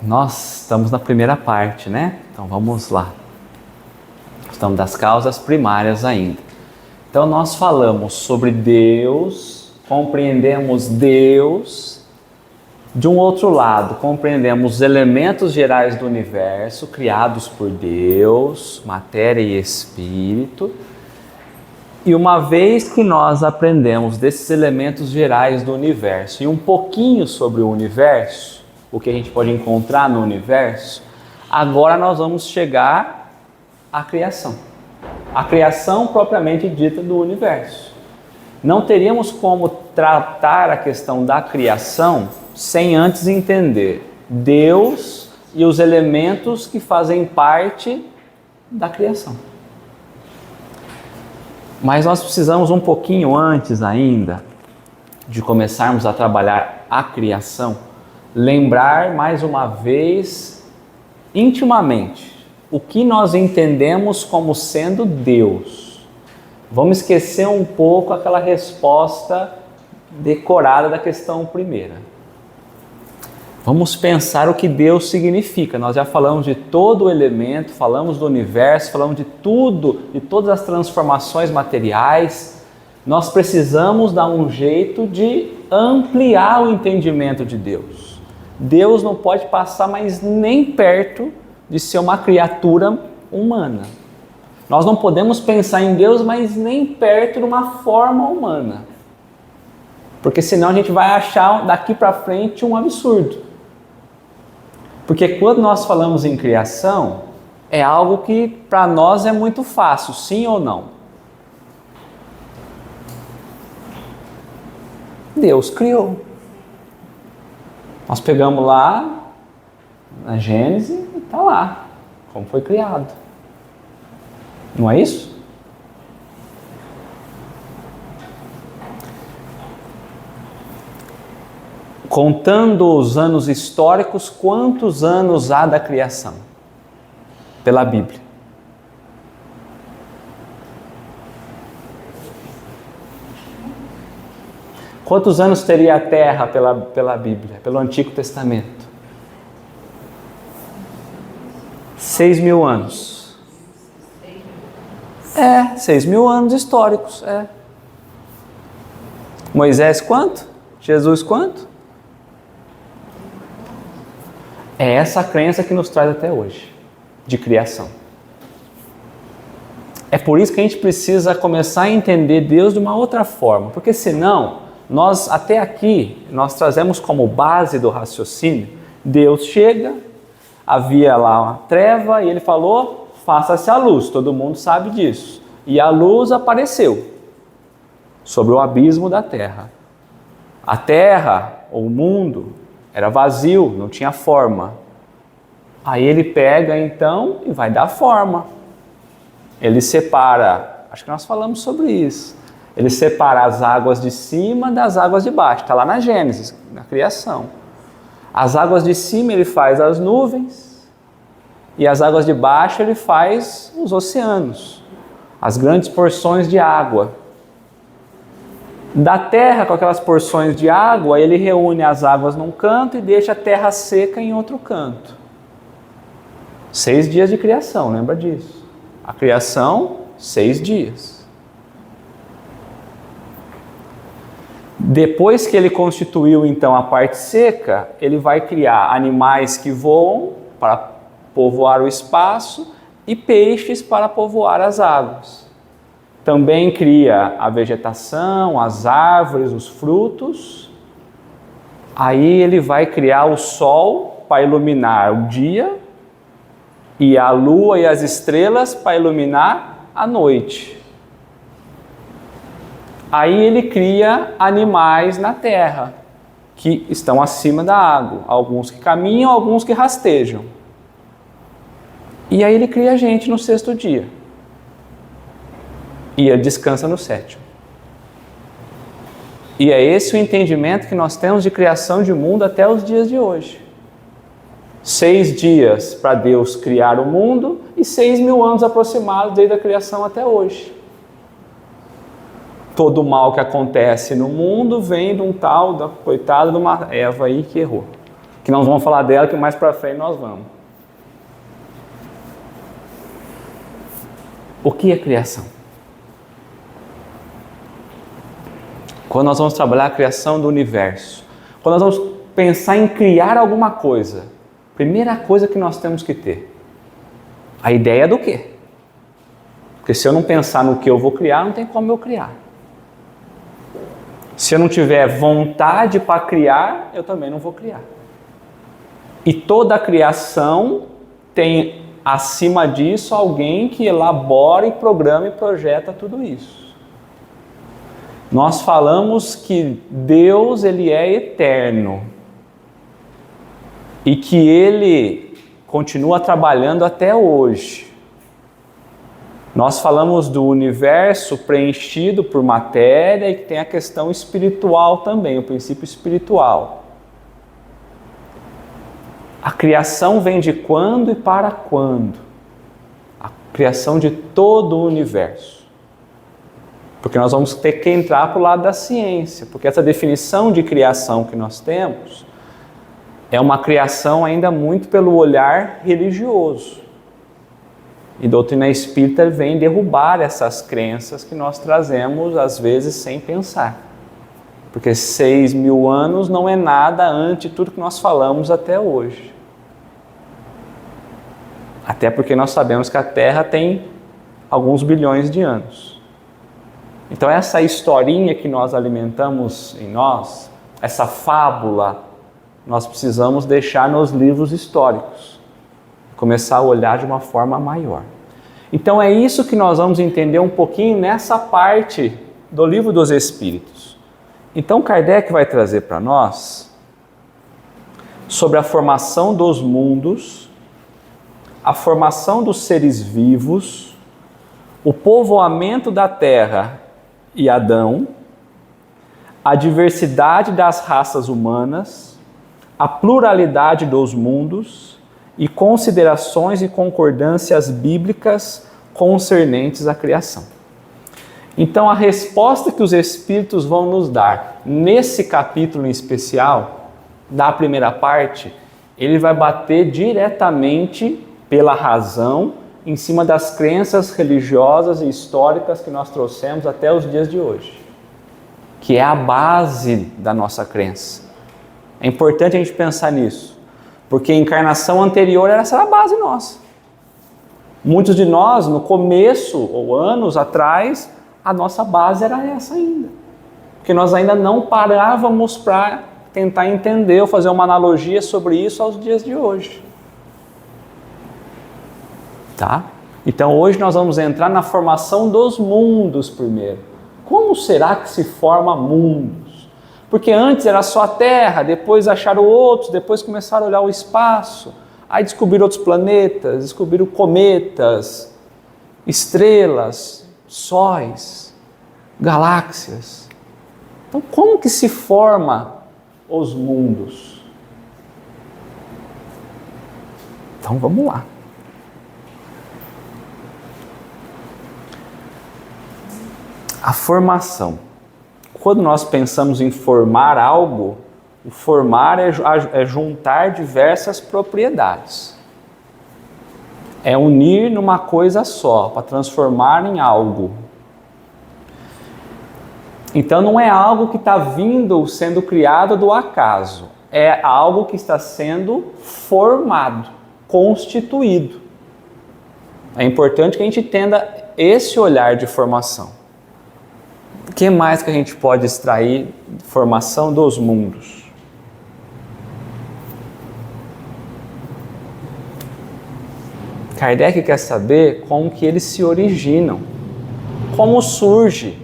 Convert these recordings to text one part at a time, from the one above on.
Nós estamos na primeira parte, né? Então vamos lá. Estamos das causas primárias ainda. Então nós falamos sobre Deus, compreendemos Deus. De um outro lado, compreendemos os elementos gerais do universo, criados por Deus, matéria e espírito. E uma vez que nós aprendemos desses elementos gerais do universo e um pouquinho sobre o universo, o que a gente pode encontrar no universo, agora nós vamos chegar à criação. A criação propriamente dita do universo. Não teríamos como tratar a questão da criação sem antes entender Deus e os elementos que fazem parte da criação. Mas nós precisamos um pouquinho antes ainda de começarmos a trabalhar a criação, lembrar mais uma vez intimamente o que nós entendemos como sendo Deus. Vamos esquecer um pouco aquela resposta decorada da questão primeira. Vamos pensar o que Deus significa. Nós já falamos de todo o elemento, falamos do universo, falamos de tudo, de todas as transformações materiais. Nós precisamos dar um jeito de ampliar o entendimento de Deus. Deus não pode passar mais nem perto de ser uma criatura humana. Nós não podemos pensar em Deus, mas nem perto de uma forma humana. Porque senão a gente vai achar daqui para frente um absurdo. Porque quando nós falamos em criação, é algo que para nós é muito fácil, sim ou não? Deus criou. Nós pegamos lá na Gênesis e está lá, como foi criado. Não é isso? Contando os anos históricos, quantos anos há da criação? Pela Bíblia. Quantos anos teria a Terra pela Bíblia, pelo Antigo Testamento? 6.000 anos. 6.000 anos históricos. Moisés quanto? Jesus quanto? É essa a crença que nos traz até hoje, de criação. É por isso que a gente precisa começar a entender Deus de uma outra forma, porque senão, nós até aqui, nós trazemos como base do raciocínio, Deus chega, havia lá uma treva e ele falou, faça-se a luz, todo mundo sabe disso. E a luz apareceu sobre o abismo da terra. A terra, ou o mundo, era vazio, não tinha forma. Aí ele pega então e vai dar forma. Ele separa, acho que nós falamos sobre isso. Ele separa as águas de cima das águas de baixo. Está lá na Gênesis, na criação. As águas de cima ele faz as nuvens e as águas de baixo ele faz os oceanos, as grandes porções de água. Da terra, com aquelas porções de água, ele reúne as águas num canto e deixa a terra seca em outro canto. 6 dias de criação, lembra disso? A criação, 6 dias. Depois que ele constituiu então a parte seca, ele vai criar animais que voam para povoar o espaço e peixes para povoar as águas. Também cria a vegetação, as árvores, os frutos. Aí ele vai criar o sol para iluminar o dia e a lua e as estrelas para iluminar a noite. Aí ele cria animais na terra que estão acima da água, alguns que caminham, alguns que rastejam. E aí ele cria a gente no 6º dia. E ele descansa no 7º. E é esse o entendimento que nós temos de criação de mundo até os dias de hoje. 6 dias para Deus criar o mundo e 6.000 anos aproximados desde a criação até hoje. Todo o mal que acontece no mundo vem de um tal, da coitada de uma Eva aí que errou. que nós vamos falar dela, que mais para frente nós vamos. O que é criação? Quando nós vamos trabalhar a criação do universo, quando nós vamos pensar em criar alguma coisa, primeira coisa que nós temos que ter, a ideia do quê? Porque se eu não pensar no que eu vou criar, não tem como eu criar. Se eu não tiver vontade para criar, eu também não vou criar. E toda a criação tem, acima disso, alguém que elabora e programa e projeta tudo isso. Nós falamos que Deus, Ele é eterno e que Ele continua trabalhando até hoje. Nós falamos do universo preenchido por matéria e que tem a questão espiritual também, o princípio espiritual. A criação vem de quando e para quando? A criação de todo o universo. Porque nós vamos ter que entrar para o lado da ciência, porque essa definição de criação que nós temos é uma criação ainda muito pelo olhar religioso. E a doutrina espírita vem derrubar essas crenças que nós trazemos, às vezes, sem pensar. Porque 6.000 anos não é nada ante tudo que nós falamos até hoje. Até porque nós sabemos que a Terra tem alguns bilhões de anos. Então essa historinha que nós alimentamos em nós, essa fábula, nós precisamos deixar nos livros históricos. Começar a olhar de uma forma maior. Então é isso que nós vamos entender um pouquinho nessa parte do Livro dos Espíritos. Então Kardec vai trazer para nós sobre a formação dos mundos, a formação dos seres vivos, o povoamento da Terra e Adão, a diversidade das raças humanas, a pluralidade dos mundos e considerações e concordâncias bíblicas concernentes à criação. Então, a resposta que os Espíritos vão nos dar nesse capítulo em especial, da primeira parte, ele vai bater diretamente pela razão em cima das crenças religiosas e históricas que nós trouxemos até os dias de hoje, que é a base da nossa crença. É importante a gente pensar nisso, porque a encarnação anterior era essa a base nossa. Muitos de nós, no começo ou anos atrás, a nossa base era essa ainda. Porque nós ainda não parávamos para tentar entender ou fazer uma analogia sobre isso aos dias de hoje. Tá? Então hoje nós vamos entrar na formação dos mundos primeiro. Como será que se forma mundos? Porque antes era só a Terra, depois acharam outros, depois começaram a olhar o espaço, aí descobriram outros planetas, descobriram cometas, estrelas, sóis, galáxias. Então como que se forma os mundos? Então vamos lá. A formação. Quando nós pensamos em formar algo, o formar é juntar diversas propriedades. É unir numa coisa só, para transformar em algo. Então não é algo que está sendo criado do acaso. É algo que está sendo formado, constituído. É importante que a gente entenda esse olhar de formação. O que mais que a gente pode extrair de formação dos mundos? Kardec quer saber como que eles se originam, como surge,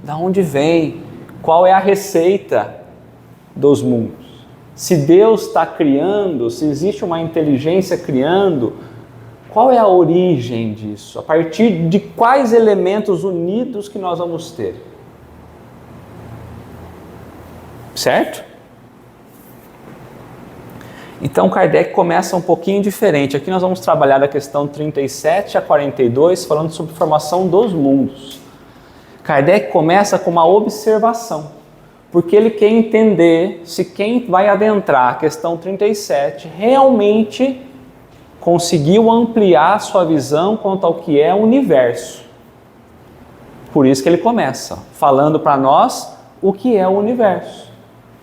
de onde vem, qual é a receita dos mundos. Se Deus está criando, se existe uma inteligência criando, qual é a origem disso? A partir de quais elementos unidos que nós vamos ter? Certo? Então Kardec começa um pouquinho diferente. Aqui nós vamos trabalhar da questão 37 a 42, falando sobre formação dos mundos. Kardec começa com uma observação. porque ele quer entender se quem vai adentrar a questão 37 realmente conseguiu ampliar sua visão quanto ao que é o universo. Por isso que ele começa falando para nós o que é o universo,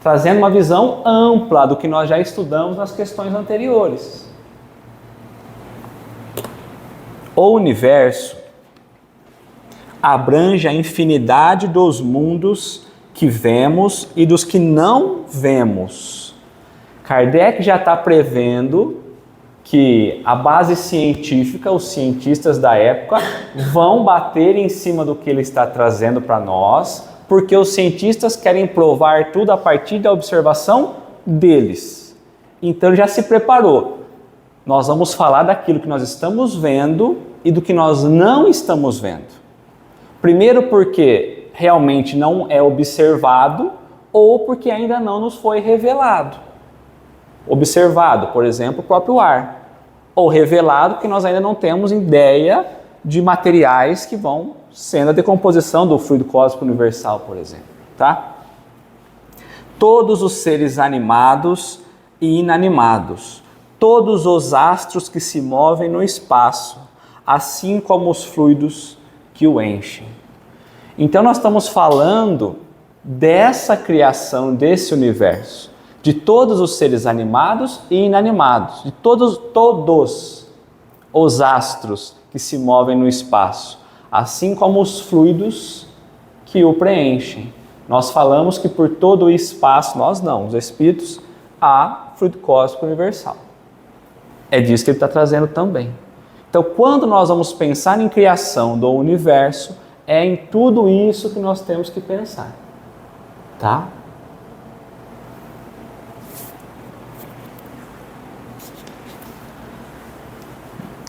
trazendo uma visão ampla do que nós já estudamos nas questões anteriores. O universo abrange a infinidade dos mundos que vemos e dos que não vemos. Kardec já está prevendo que a base científica, os cientistas da época, vão bater em cima do que ele está trazendo para nós, porque os cientistas querem provar tudo a partir da observação deles. Então ele já se preparou. Nós vamos falar daquilo que nós estamos vendo e do que nós não estamos vendo. Primeiro porque realmente não é observado ou porque ainda não nos foi revelado. Observado, por exemplo, o próprio ar. Ou revelado que nós ainda não temos ideia de materiais que vão sendo a decomposição do fluido cósmico universal, por exemplo. Tá? Todos os seres animados e inanimados, todos os astros que se movem no espaço, assim como os fluidos que o enchem. Então nós estamos falando dessa criação, desse universo, de todos os seres animados e inanimados, de todos os astros que se movem no espaço, assim como os fluidos que o preenchem. Nós falamos que por todo o espaço, nós não, os espíritos, há fluido cósmico universal. É disso que ele está trazendo também. Então, quando nós vamos pensar em criação do universo, é em tudo isso que nós temos que pensar. Tá?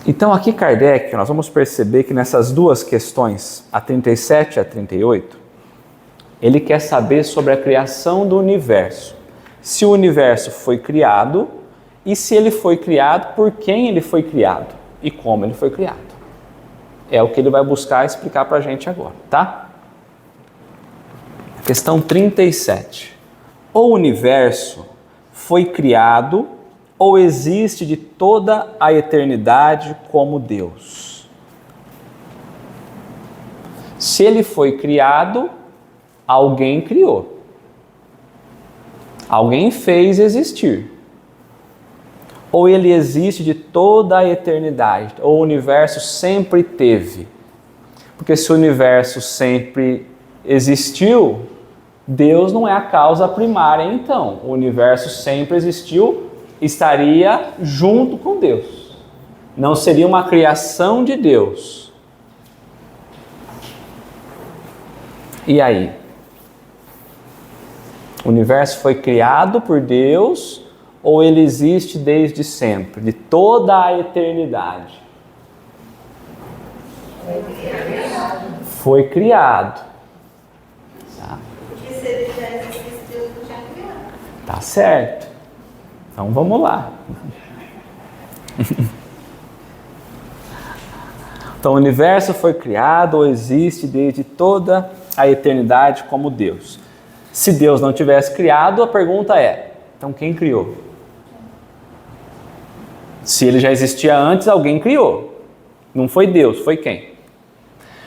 Então aqui Kardec, nós vamos perceber que nessas duas questões, a 37 e a 38, ele quer saber sobre a criação do universo. Se o universo foi criado e se ele foi criado, por quem ele foi criado e como ele foi criado. É o que ele vai buscar explicar para a gente agora, tá? Questão 37. O universo foi criado ou existe de toda a eternidade como Deus? Se ele foi criado, alguém criou. Alguém fez existir. Ou ele existe de toda a eternidade, ou o universo sempre teve. Porque se o universo sempre existiu, Deus não é a causa primária, então. O universo sempre existiu, estaria junto com Deus. Não seria uma criação de Deus. E aí? O universo foi criado por Deus ou ele existe desde sempre, de toda a eternidade? Foi criado. Tá. Porque se ele já existiu, já criado. Tá certo. Então vamos lá. Então o universo foi criado ou existe desde toda a eternidade como Deus. Se Deus não tivesse criado, a pergunta é, então quem criou? Se ele já existia antes, alguém criou. Não foi Deus, foi quem?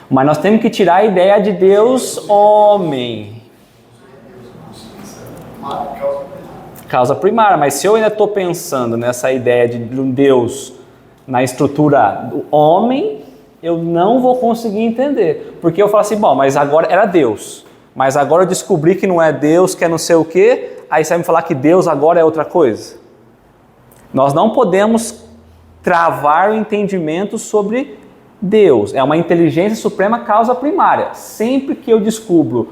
Mas nós temos que tirar a ideia de Deus homem. Causa primária, mas se eu ainda estou pensando nessa ideia de um Deus na estrutura do homem, eu não vou conseguir entender. Porque eu falo assim, bom, mas agora era Deus. Mas agora eu descobri que não é Deus, que é não sei o quê, aí você vai me falar que Deus agora é outra coisa? Nós não podemos travar o entendimento sobre Deus. É uma inteligência suprema causa primária. Sempre que eu descubro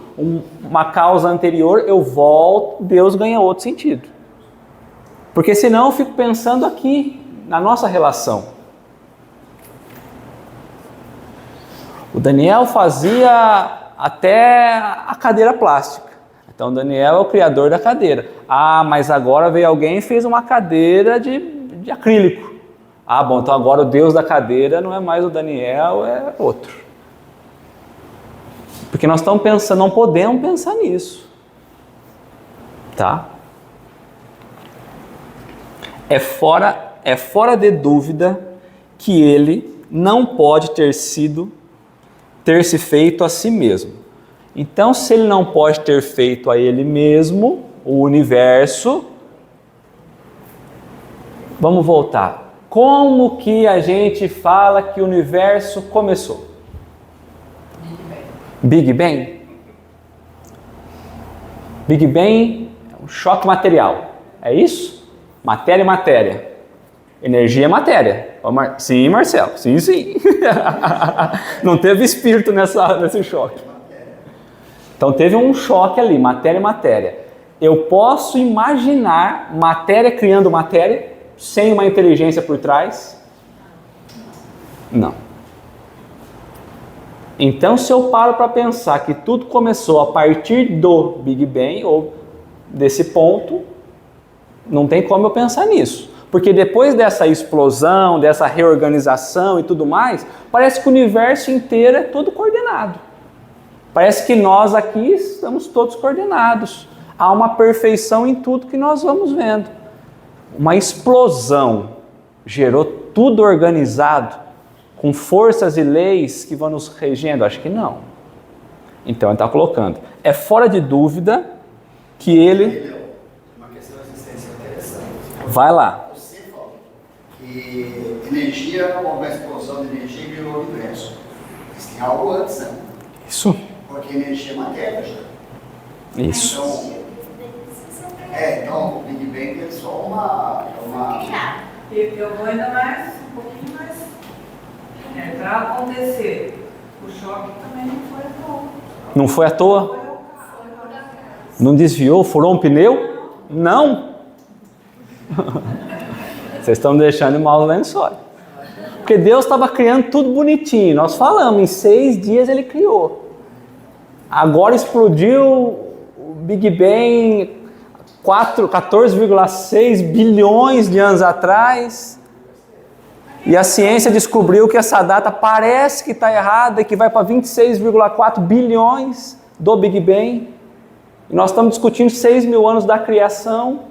uma causa anterior, eu volto, Deus ganha outro sentido. Porque senão eu fico pensando aqui, na nossa relação. O Daniel fazia até a cadeira plástica. Então Daniel é o criador da cadeira. Ah, mas agora veio alguém e fez uma cadeira de acrílico. Ah, bom, então agora o Deus da cadeira não é mais o Daniel, é outro. Porque nós estamos pensando, não podemos pensar nisso. Tá? É fora de dúvida que ele não pode ter se feito a si mesmo. Então, se ele não pode ter feito a ele mesmo, o universo, vamos voltar. Como que a gente fala que o universo começou? Big Bang? Big Bang é um choque material. É isso? Matéria e matéria. Energia é matéria. Sim, Marcelo. Sim, sim. Não teve espírito nesse choque. Então teve um choque ali, matéria e matéria. Eu posso imaginar matéria criando matéria sem uma inteligência por trás? Não. Então, se eu paro para pensar que tudo começou a partir do Big Bang, ou desse ponto, não tem como eu pensar nisso. Porque depois dessa explosão, dessa reorganização e tudo mais, parece que o universo inteiro é todo coordenado. Parece que nós aqui estamos todos coordenados. Há uma perfeição em tudo que nós vamos vendo. Uma explosão gerou tudo organizado, com forças e leis que vão nos regendo? Acho que não. Então ele está colocando. É fora de dúvida que ele... Uma questão de existência interessante. Vai lá. Você falou que energia, uma explosão de energia virou o universo. Mas tem algo antes, né? Isso. Porque energia é matéria já. Isso. Então o Big Bang é só uma... Eu vou ainda mais, um pouquinho mais. Para acontecer, o choque também não foi à toa. Não foi à toa? Não desviou? Furou um pneu? Não. Vocês estão deixando o maus lençóis. Porque Deus estava criando tudo bonitinho. Nós falamos, em 6 dias ele criou. Agora explodiu o Big Bang 14,6 bilhões de anos atrás. E a ciência descobriu que essa data parece que está errada e que vai para 26,4 bilhões do Big Bang. E nós estamos discutindo 6.000 anos da criação.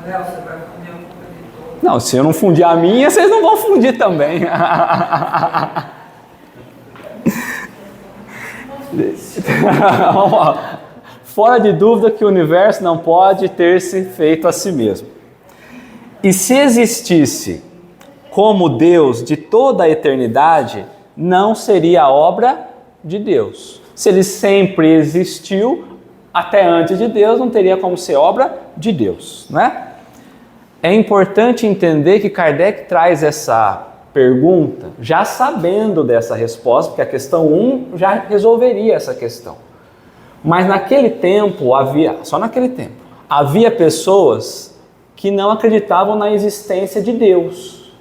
Léo, você vai fundir um pouco de todo. Não, se eu não fundir a minha, vocês não vão fundir também. Fora de dúvida que o universo não pode ter se feito a si mesmo. E se existisse como Deus de toda a eternidade, não seria obra de Deus. Se ele sempre existiu, até antes de Deus, não teria como ser obra de Deus, né? É importante entender que Kardec traz essa pergunta já sabendo dessa resposta, porque a questão 1 já resolveria essa questão. Mas naquele tempo, havia pessoas que não acreditavam na existência de Deus.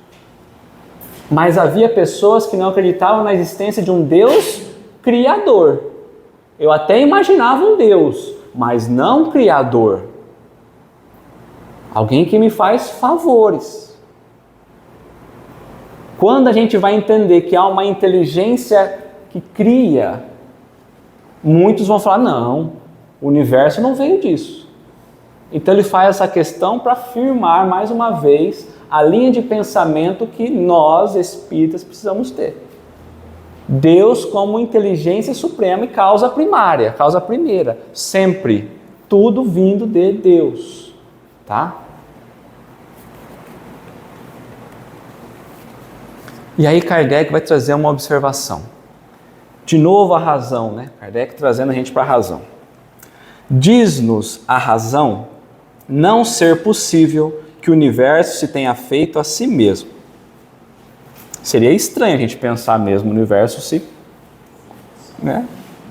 Mas havia pessoas que não acreditavam na existência de um Deus criador. Eu até imaginava um Deus, mas não criador. Alguém que me faz favores. Quando a gente vai entender que há uma inteligência que cria, muitos vão falar, não, o universo não veio disso. Então ele faz essa questão para afirmar mais uma vez a linha de pensamento que nós, espíritas, precisamos ter. Deus como inteligência suprema e causa primária, causa primeira, sempre, tudo vindo de Deus, tá? E aí Kardec vai trazer uma observação. De novo a razão, né? Kardec trazendo a gente para a razão. Diz-nos a razão não ser possível que o universo se tenha feito a si mesmo. Seria estranho a gente pensar mesmo o universo né?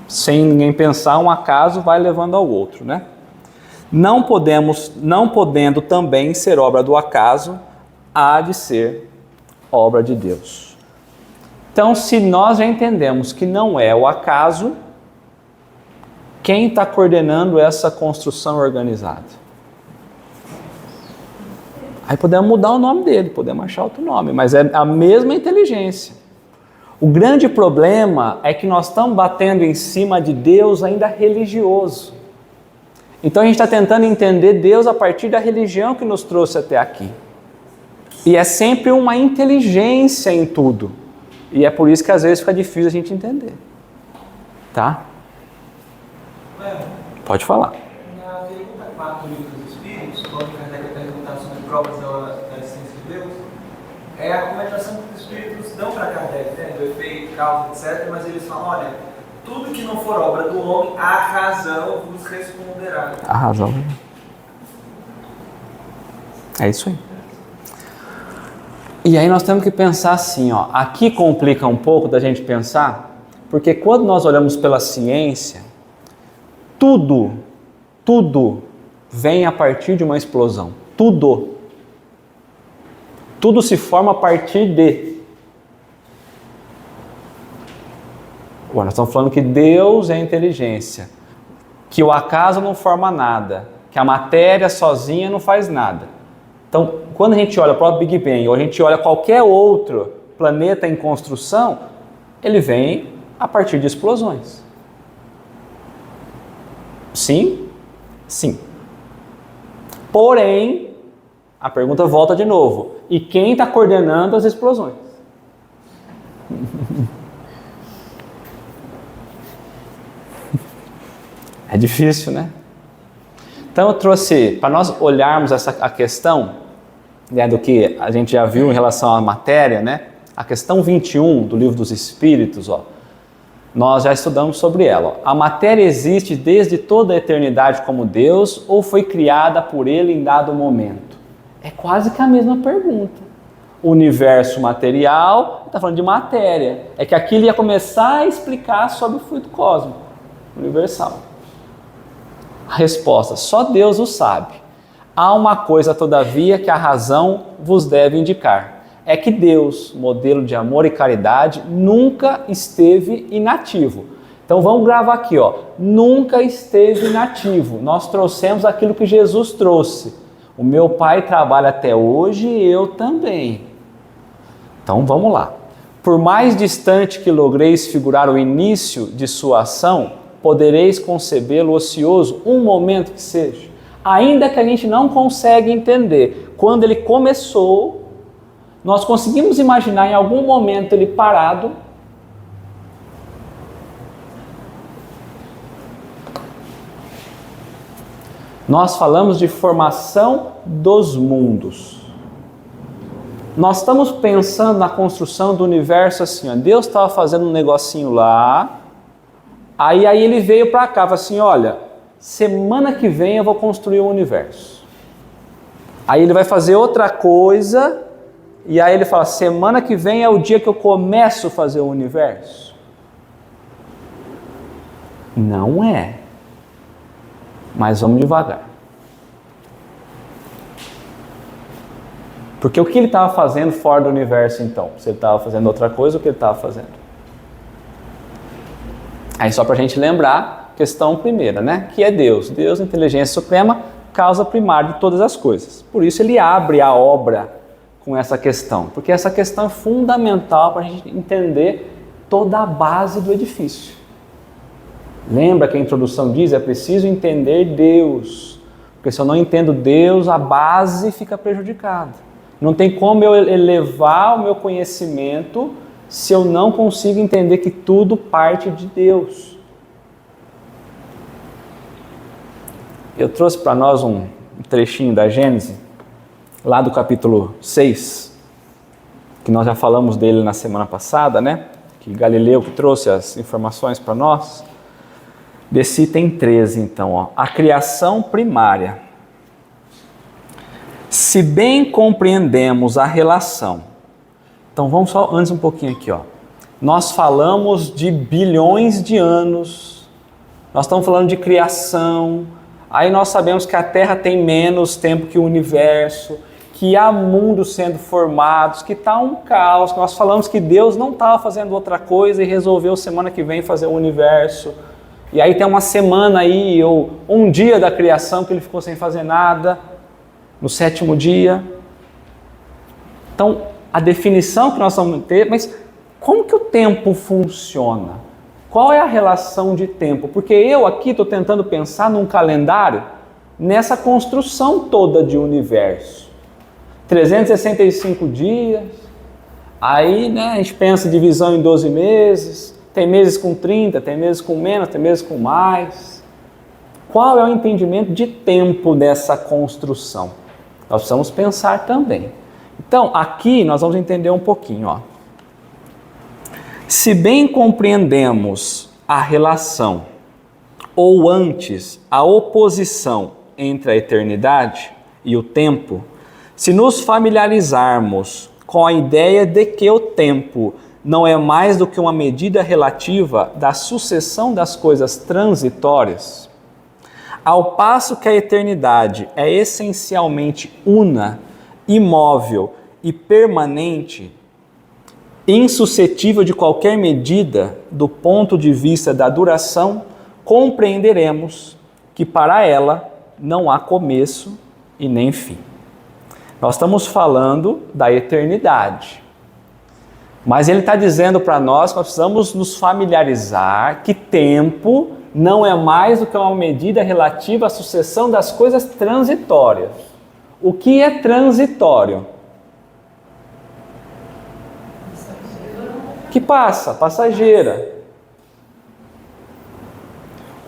Sem ninguém pensar, um acaso vai levando ao outro, né? Não podendo também ser obra do acaso, há de ser obra de Deus. Então, se nós já entendemos que não é o acaso, quem está coordenando essa construção organizada? Aí podemos mudar o nome dele, podemos achar outro nome, mas é a mesma inteligência. O grande problema é que nós estamos batendo em cima de Deus ainda religioso. Então a gente está tentando entender Deus a partir da religião que nos trouxe até aqui. E é sempre uma inteligência em tudo. E é por isso que às vezes fica difícil a gente entender. Tá? Pode falar. Na pergunta 4 do Livro dos Espíritos, quando Kardec perguntar sobre provas da existência de Deus, é a argumentação que os Espíritos dão para Kardec, né? Do efeito, causa, etc. Mas eles falam, olha, tudo que não for obra do homem, a razão vos responderá. A razão. É isso aí. E aí nós temos que pensar assim, ó, aqui complica um pouco da gente pensar, porque quando nós olhamos pela ciência, tudo vem a partir de uma explosão. Tudo se forma a partir de. Nós estamos falando que Deus é inteligência, que o acaso não forma nada, que a matéria sozinha não faz nada. Então, quando a gente olha para o Big Bang, ou a gente olha qualquer outro planeta em construção, ele vem a partir de explosões. Sim? Sim. Porém, a pergunta volta de novo. E quem está coordenando as explosões? É difícil, né? Então eu trouxe, para nós olharmos a questão, né, do que a gente já viu em relação à matéria, né? A questão 21 do Livro dos Espíritos, ó, nós já estudamos sobre ela. Ó. A matéria existe desde toda a eternidade como Deus ou foi criada por Ele em dado momento? É quase que a mesma pergunta. O universo material, está falando de matéria. É que aqui ele ia começar a explicar sobre o fluido cósmico universal. A resposta, só Deus o sabe. Há uma coisa, todavia, que a razão vos deve indicar. É que Deus, modelo de amor e caridade, nunca esteve inativo. Então vamos gravar aqui, ó. Nunca esteve inativo. Nós trouxemos aquilo que Jesus trouxe. O meu Pai trabalha até hoje e eu também. Então vamos lá. Por mais distante que logreis figurar o início de sua ação, podereis concebê-lo ocioso um momento que seja. Ainda que a gente não consegue entender quando ele começou, nós conseguimos imaginar em algum momento ele parado. Nós falamos de formação dos mundos. Nós estamos pensando na construção do universo assim, ó, Deus estava fazendo um negocinho lá, aí ele veio para cá, falou assim, olha, semana que vem eu vou construir o universo. Aí ele vai fazer outra coisa, e aí ele fala, semana que vem é o dia que eu começo a fazer o universo. Não é. Mas vamos devagar. Porque o que ele estava fazendo fora do universo então? Se ele estava fazendo outra coisa, o que ele estava fazendo? Aí só para a gente lembrar, questão primeira, né? Que é Deus. Deus, inteligência suprema, causa primária de todas as coisas. Por isso ele abre a obra com essa questão. Porque essa questão é fundamental para a gente entender toda a base do edifício. Lembra que a introdução diz, é preciso entender Deus. Porque se eu não entendo Deus, a base fica prejudicada. Não tem como eu elevar o meu conhecimento se eu não consigo entender que tudo parte de Deus. Eu trouxe para nós um trechinho da Gênesis, lá do capítulo 6, que nós já falamos dele na semana passada, né? Que Galileu que trouxe as informações para nós. Desse item 13, então, ó, a criação primária. Se bem compreendemos a relação, então vamos só antes um pouquinho aqui, ó. Nós falamos de bilhões de anos, nós estamos falando de criação, aí nós sabemos que a Terra tem menos tempo que o universo, que há mundos sendo formados, que está um caos, que nós falamos que Deus não estava fazendo outra coisa e resolveu semana que vem fazer o universo. E aí tem uma semana aí, ou um dia da criação que ele ficou sem fazer nada, no 7º dia. Então, a definição que nós vamos ter, mas como que o tempo funciona? Qual é a relação de tempo? Porque eu aqui estou tentando pensar num calendário, nessa construção toda de universo. 365 dias, aí né, a gente pensa divisão em 12 meses, tem meses com 30, tem meses com menos, tem meses com mais. Qual é o entendimento de tempo dessa construção? Nós precisamos pensar também. Então, aqui nós vamos entender um pouquinho. Ó. Se bem compreendemos a relação, ou antes, a oposição entre a eternidade e o tempo, se nos familiarizarmos com a ideia de que o tempo não é mais do que uma medida relativa da sucessão das coisas transitórias, ao passo que a eternidade é essencialmente una, imóvel e permanente, insuscetível de qualquer medida do ponto de vista da duração, compreenderemos que para ela não há começo e nem fim. Nós estamos falando da eternidade, mas ele está dizendo para nós que nós precisamos nos familiarizar que tempo não é mais do que uma medida relativa à sucessão das coisas transitórias. O que é transitório? Que passa, passageira.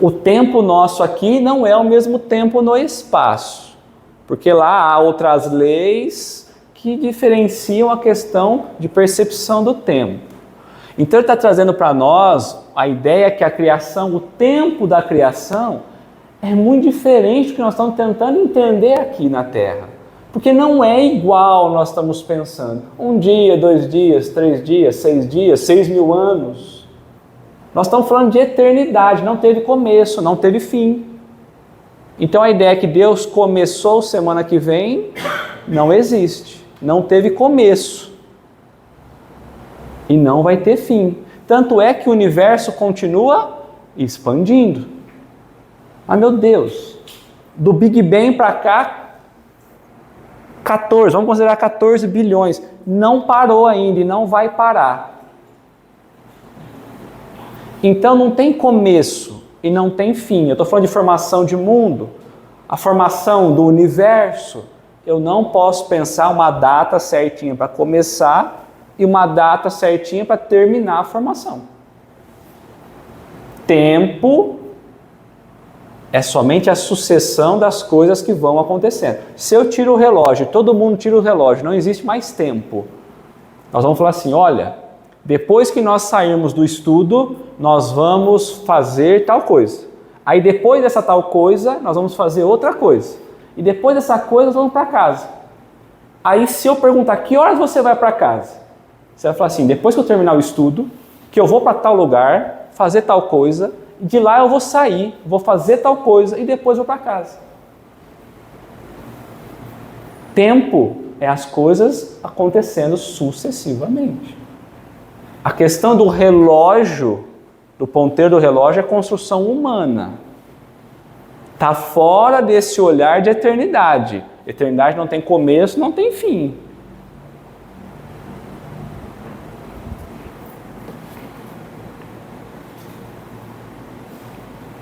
O tempo nosso aqui não é o mesmo tempo no espaço, porque lá há outras leis que diferenciam a questão de percepção do tempo. Então ele está trazendo para nós a ideia que a criação, o tempo da criação, é muito diferente do que nós estamos tentando entender aqui na Terra. Porque não é igual nós estamos pensando. 1 dia, 2 dias, 3 dias, 6 mil anos. Nós estamos falando de eternidade, não teve começo, não teve fim. Então a ideia é que Deus começou semana que vem, não existe. Não teve começo. E não vai ter fim. Tanto é que o universo continua expandindo. Mas meu Deus, do Big Bang para cá, 14, vamos considerar 14 bilhões, não parou ainda e não vai parar. Então não tem começo e não tem fim. Eu estou falando de formação de mundo, a formação do universo. Eu não posso pensar uma data certinha para começar e uma data certinha para terminar a formação. Tempo é somente a sucessão das coisas que vão acontecendo. Se eu tiro o relógio, todo mundo tira o relógio, não existe mais tempo. Nós vamos falar assim, olha, depois que nós sairmos do estudo, nós vamos fazer tal coisa. Aí depois dessa tal coisa, nós vamos fazer outra coisa. E depois dessa coisa, nós vamos para casa. Aí se eu perguntar, que horas você vai para casa? Você vai falar assim, depois que eu terminar o estudo, que eu vou para tal lugar, fazer tal coisa, de lá eu vou sair, vou fazer tal coisa e depois vou para casa. Tempo é as coisas acontecendo sucessivamente. A questão do relógio, do ponteiro do relógio, é construção humana. Está fora desse olhar de eternidade. Eternidade não tem começo, não tem fim.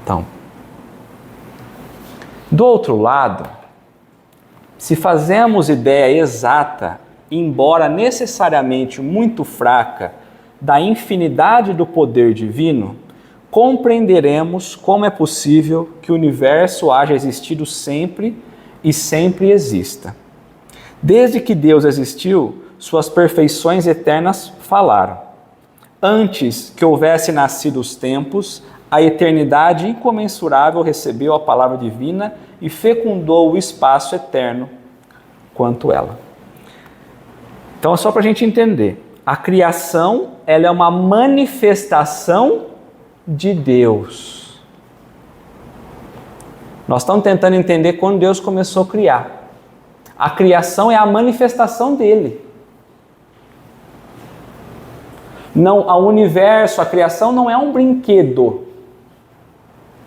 Então, do outro lado, se fazemos ideia exata, embora necessariamente muito fraca, da infinidade do poder divino, compreenderemos como é possível que o universo haja existido sempre e sempre exista. Desde que Deus existiu, suas perfeições eternas falaram. Antes que houvesse nascido os tempos, a eternidade incomensurável recebeu a palavra divina e fecundou o espaço eterno quanto ela. Então, é só para a gente entender. A criação, ela é uma manifestação de Deus. Nós estamos tentando entender quando Deus começou a criar. A criação é a manifestação dele. Não, o universo, a criação não é um brinquedo.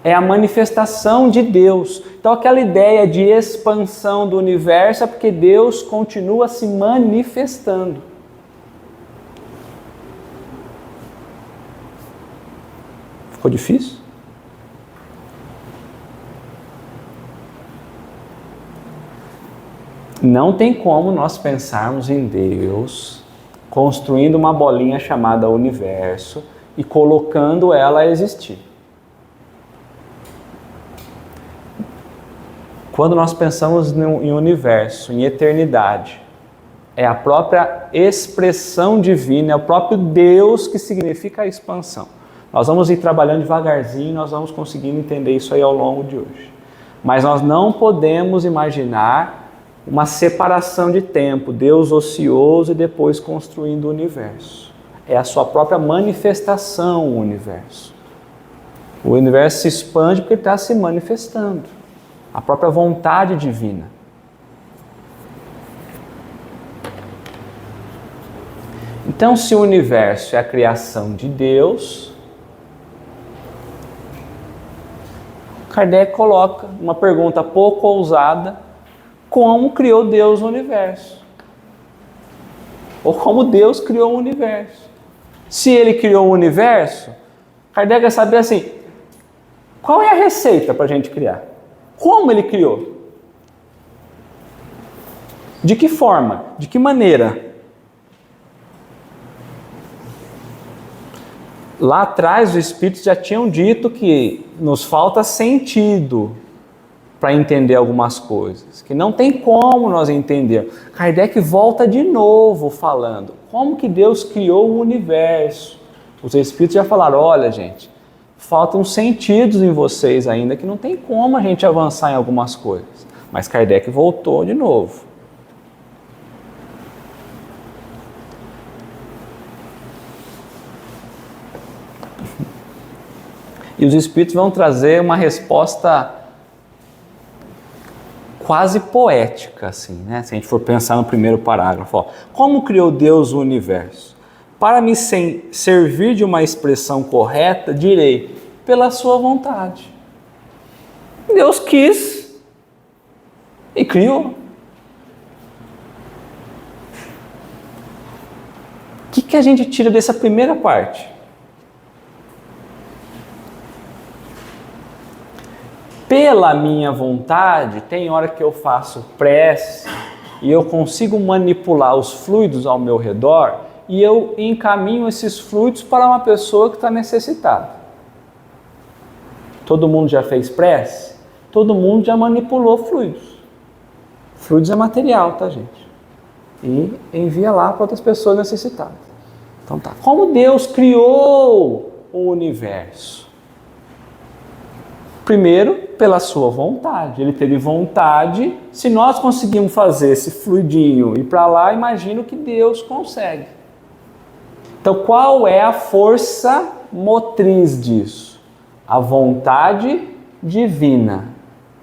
É a manifestação de Deus. Então aquela ideia de expansão do universo é porque Deus continua se manifestando. Ficou difícil? Não tem como nós pensarmos em Deus construindo uma bolinha chamada universo e colocando ela a existir. Quando nós pensamos em universo, em eternidade, é a própria expressão divina, é o próprio Deus que significa a expansão. Nós vamos ir trabalhando devagarzinho, nós vamos conseguindo entender isso aí ao longo de hoje. Mas nós não podemos imaginar uma separação de tempo, Deus ocioso e depois construindo o universo. É a sua própria manifestação, o universo. O universo se expande porque ele está se manifestando. A própria vontade divina. Então, se o universo é a criação de Deus, Kardec coloca uma pergunta pouco ousada: como criou Deus o universo? Ou como Deus criou o universo? Se ele criou o universo, Kardec quer saber assim, qual é a receita para a gente criar? Como ele criou? De que forma? De que maneira? Lá atrás os espíritos já tinham dito que nos falta sentido para entender algumas coisas, que não tem como nós entender. Kardec volta de novo falando, como que Deus criou o universo? Os espíritos já falaram, olha gente, faltam sentidos em vocês ainda, que não tem como a gente avançar em algumas coisas. Mas Kardec voltou de novo. E os espíritos vão trazer uma resposta quase poética, assim, né? Se a gente for pensar no primeiro parágrafo, ó. Como criou Deus o universo? Para me servir de uma expressão correta, direi, pela sua vontade. Deus quis e criou. O que a gente tira dessa primeira parte? Pela minha vontade, tem hora que eu faço prece e eu consigo manipular os fluidos ao meu redor e eu encaminho esses fluidos para uma pessoa que está necessitada. Todo mundo já fez prece? Todo mundo já manipulou fluidos. Fluidos é material, tá, gente? E envia lá para outras pessoas necessitadas. Então tá. Como Deus criou o universo? Primeiro, pela sua vontade. Ele teve vontade. Se nós conseguimos fazer esse fluidinho ir para lá, imagina o que Deus consegue. Então, qual é a força motriz disso? A vontade divina.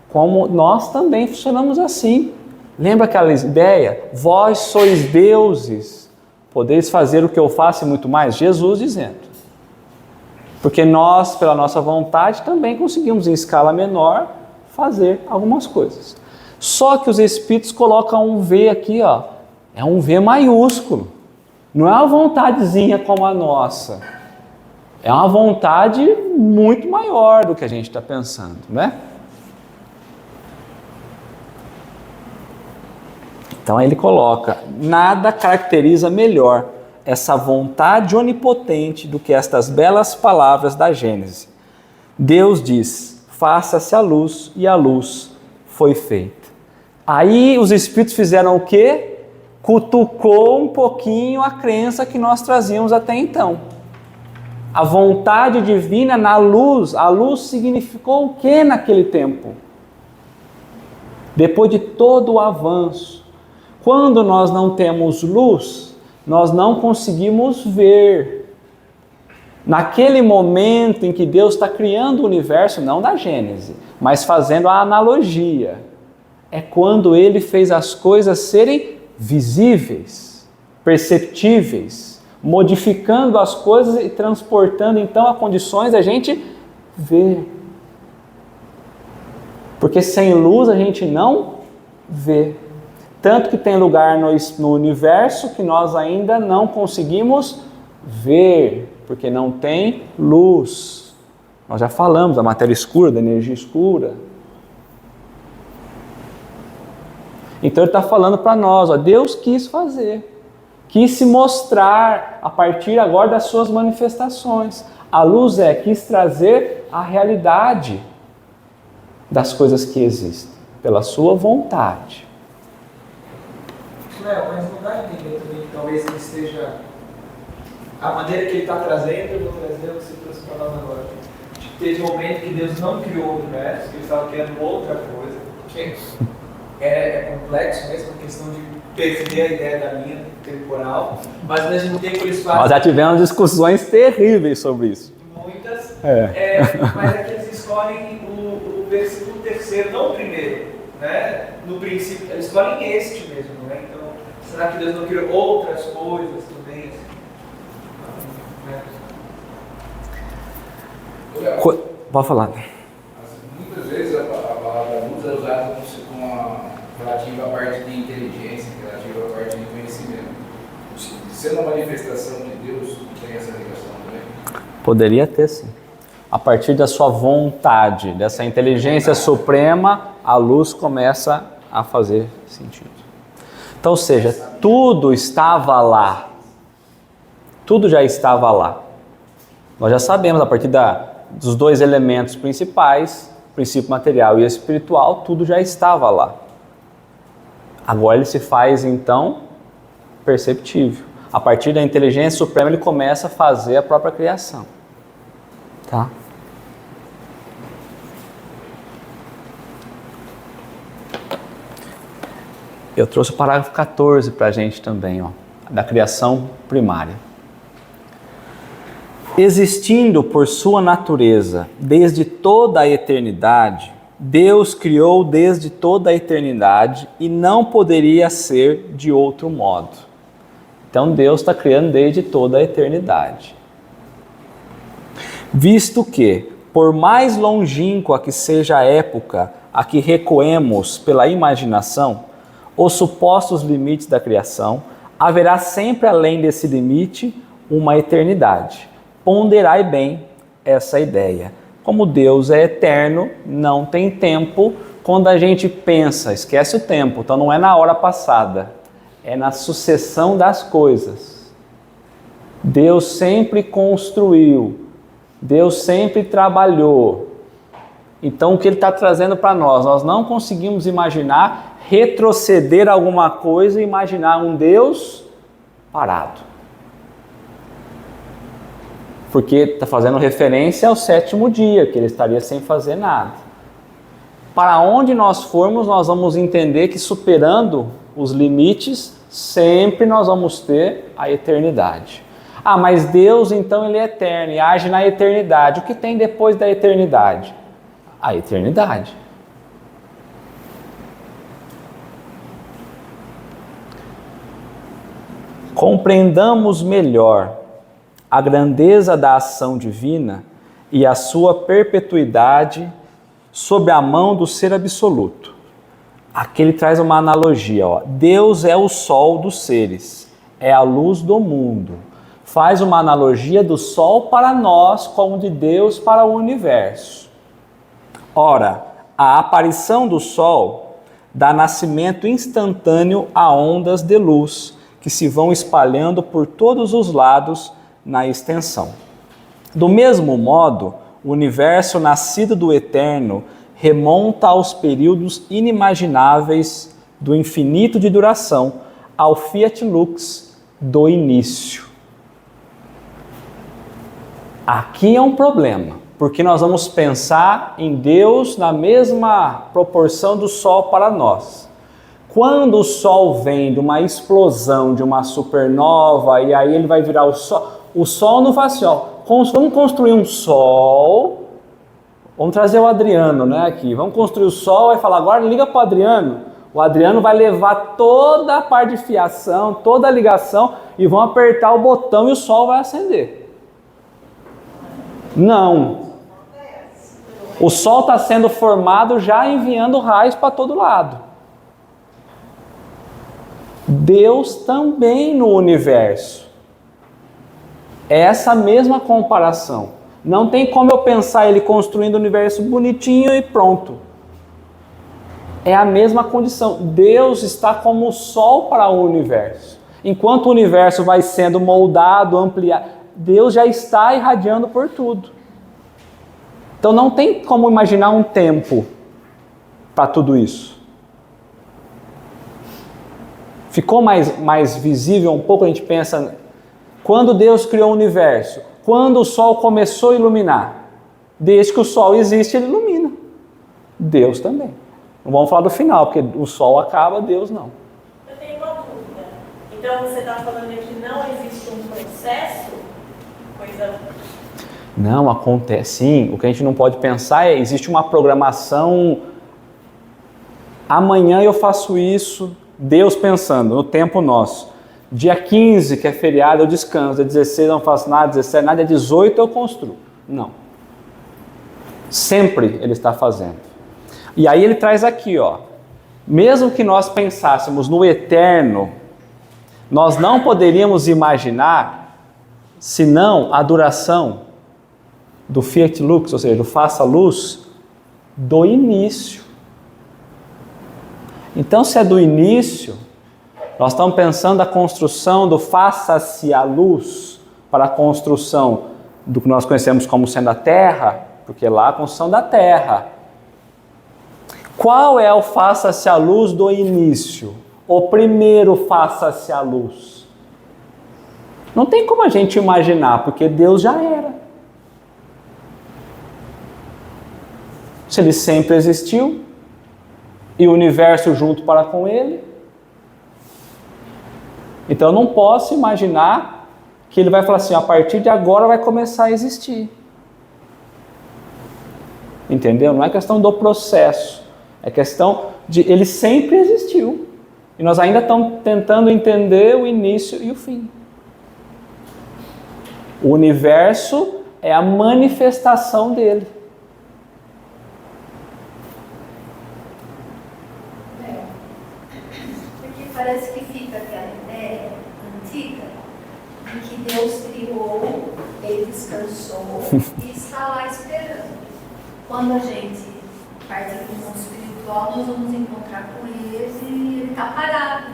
Como nós também funcionamos assim. Lembra aquela ideia? Vós sois deuses, podeis fazer o que eu faço e muito mais? Jesus dizendo. Porque nós, pela nossa vontade, também conseguimos, em escala menor, fazer algumas coisas. Só que os espíritos colocam um V aqui, ó. É um V maiúsculo. Não é uma vontadezinha como a nossa. É uma vontade muito maior do que a gente está pensando, né? Então ele coloca, nada caracteriza melhor essa vontade onipotente do que estas belas palavras da Gênese. Deus diz, faça-se a luz, e a luz foi feita. Aí os espíritos fizeram o quê? Cutucou um pouquinho a crença que nós trazíamos até então. A vontade divina na luz, a luz significou o quê naquele tempo? Depois de todo o avanço, quando nós não temos luz, nós não conseguimos ver. Naquele momento em que Deus está criando o universo, não da Gênese, mas fazendo a analogia, é quando Ele fez as coisas serem visíveis, perceptíveis, modificando as coisas e transportando então a condições da gente ver. Porque sem luz a gente não vê. Tanto que tem lugar no universo que nós ainda não conseguimos ver, porque não tem luz. Nós já falamos da matéria escura, da energia escura. Então ele está falando para nós, ó, Deus quis fazer, quis se mostrar a partir agora das suas manifestações. A luz quis trazer a realidade das coisas que existem, pela sua vontade. Mas não dá a entender também que talvez ele esteja... A maneira que ele está trazendo, eu vou trazer, você trouxe para nós agora. Teve um momento que Deus não criou o universo, que ele estava criando outra coisa. Que é complexo mesmo, a questão de perder a ideia da linha temporal, mas ao mesmo tempo eles fazem... Nós já tivemos discussões terríveis sobre isso. Muitas, mas é que eles escolhem o versículo 3º, não o primeiro, né? No princípio, eles escolhem este mesmo, né? Então, será que Deus não criou outras coisas também? Pode falar. Muitas vezes a palavra luz é usada relativa à parte de inteligência, relativa à parte de conhecimento. Sendo uma manifestação de Deus, tem essa ligação também? Poderia ter, sim. A partir da sua vontade, dessa inteligência suprema, a luz começa a fazer sentido. Então, ou seja, tudo estava lá. Tudo já estava lá. Nós já sabemos, a partir dos dois elementos principais, princípio material e espiritual, tudo já estava lá. Agora ele se faz, então, perceptível. A partir da inteligência suprema, ele começa a fazer a própria criação. Tá? Eu trouxe o parágrafo 14 para a gente também, ó, da criação primária. Existindo por sua natureza desde toda a eternidade, Deus criou desde toda a eternidade e não poderia ser de outro modo. Então Deus está criando desde toda a eternidade. Visto que, por mais longínqua que seja a época a que recuemos pela imaginação, os supostos limites da criação, haverá sempre além desse limite uma eternidade. Ponderai bem essa ideia. Como Deus é eterno, não tem tempo. Quando a gente pensa, esquece o tempo, então não é na hora passada, é na sucessão das coisas. Deus sempre construiu, Deus sempre trabalhou. Então o que Ele está trazendo para nós não conseguimos imaginar retroceder alguma coisa e imaginar um Deus parado. Porque está fazendo referência ao sétimo dia, que Ele estaria sem fazer nada. Para onde nós formos, nós vamos entender que superando os limites, sempre nós vamos ter a eternidade. Ah, mas Deus então Ele é eterno e age na eternidade. O que tem depois da eternidade? A eternidade. Compreendamos melhor a grandeza da ação divina e a sua perpetuidade sob a mão do Ser Absoluto. Aqui ele traz uma analogia, ó. Deus é o sol dos seres, é a luz do mundo. Faz uma analogia do sol para nós como de Deus para o universo. Ora, a aparição do sol dá nascimento instantâneo a ondas de luz que se vão espalhando por todos os lados na extensão. Do mesmo modo, o universo nascido do eterno remonta aos períodos inimagináveis do infinito de duração, ao fiat lux do início. Aqui é um problema, porque nós vamos pensar em Deus na mesma proporção do Sol para nós. Quando o Sol vem de uma explosão, de uma supernova, e aí ele vai virar o Sol não faz assim, ó, vamos construir um Sol, vamos trazer o Adriano, né, aqui, vamos construir o Sol, vai falar, agora liga para o Adriano vai levar toda a parte de fiação, toda a ligação, e vão apertar o botão e o Sol vai acender. Não. O Sol está sendo formado já enviando raios para todo lado. Deus também no universo. É essa mesma comparação. Não tem como eu pensar ele construindo o universo bonitinho e pronto. É a mesma condição. Deus está como o sol para o universo. Enquanto o universo vai sendo moldado, ampliado, Deus já está irradiando por tudo. Então não tem como imaginar um tempo para tudo isso. Ficou mais visível um pouco, a gente pensa, quando Deus criou o universo, quando o sol começou a iluminar. Desde que o sol existe, ele ilumina. Deus também. Não vamos falar do final, porque o sol acaba, Deus não. Eu tenho uma dúvida. Então você está falando que não existe um processo? Coisa... Não, acontece. Sim, o que a gente não pode pensar é, existe uma programação, amanhã eu faço isso, Deus pensando, no tempo nosso. Dia 15, que é feriado, eu descanso. Dia 16 eu não faço nada, 17 nada, dia 18 eu construo. Não. Sempre Ele está fazendo. E aí ele traz aqui, ó. Mesmo que nós pensássemos no eterno, nós não poderíamos imaginar, senão a duração do Fiat Lux, ou seja, do faça luz, do início. Então, se é do início, nós estamos pensando a construção do faça-se a luz para a construção do que nós conhecemos como sendo a terra, porque lá a construção da terra. Qual é o faça-se a luz do início? O primeiro faça-se a luz. Não tem como a gente imaginar, porque Deus já era. Se Ele sempre existiu, e o universo junto para com Ele, então eu não posso imaginar que Ele vai falar assim, a partir de agora vai começar a existir. Entendeu? Não é questão do processo, é questão de Ele sempre existiu. E nós ainda estamos tentando entender o início e o fim. O universo é a manifestação dele. Porque parece que fica aquela ideia antiga de que Deus criou, Ele descansou e está lá esperando. Quando a gente partir do mundo espiritual, nós vamos encontrar com Ele e Ele está parado.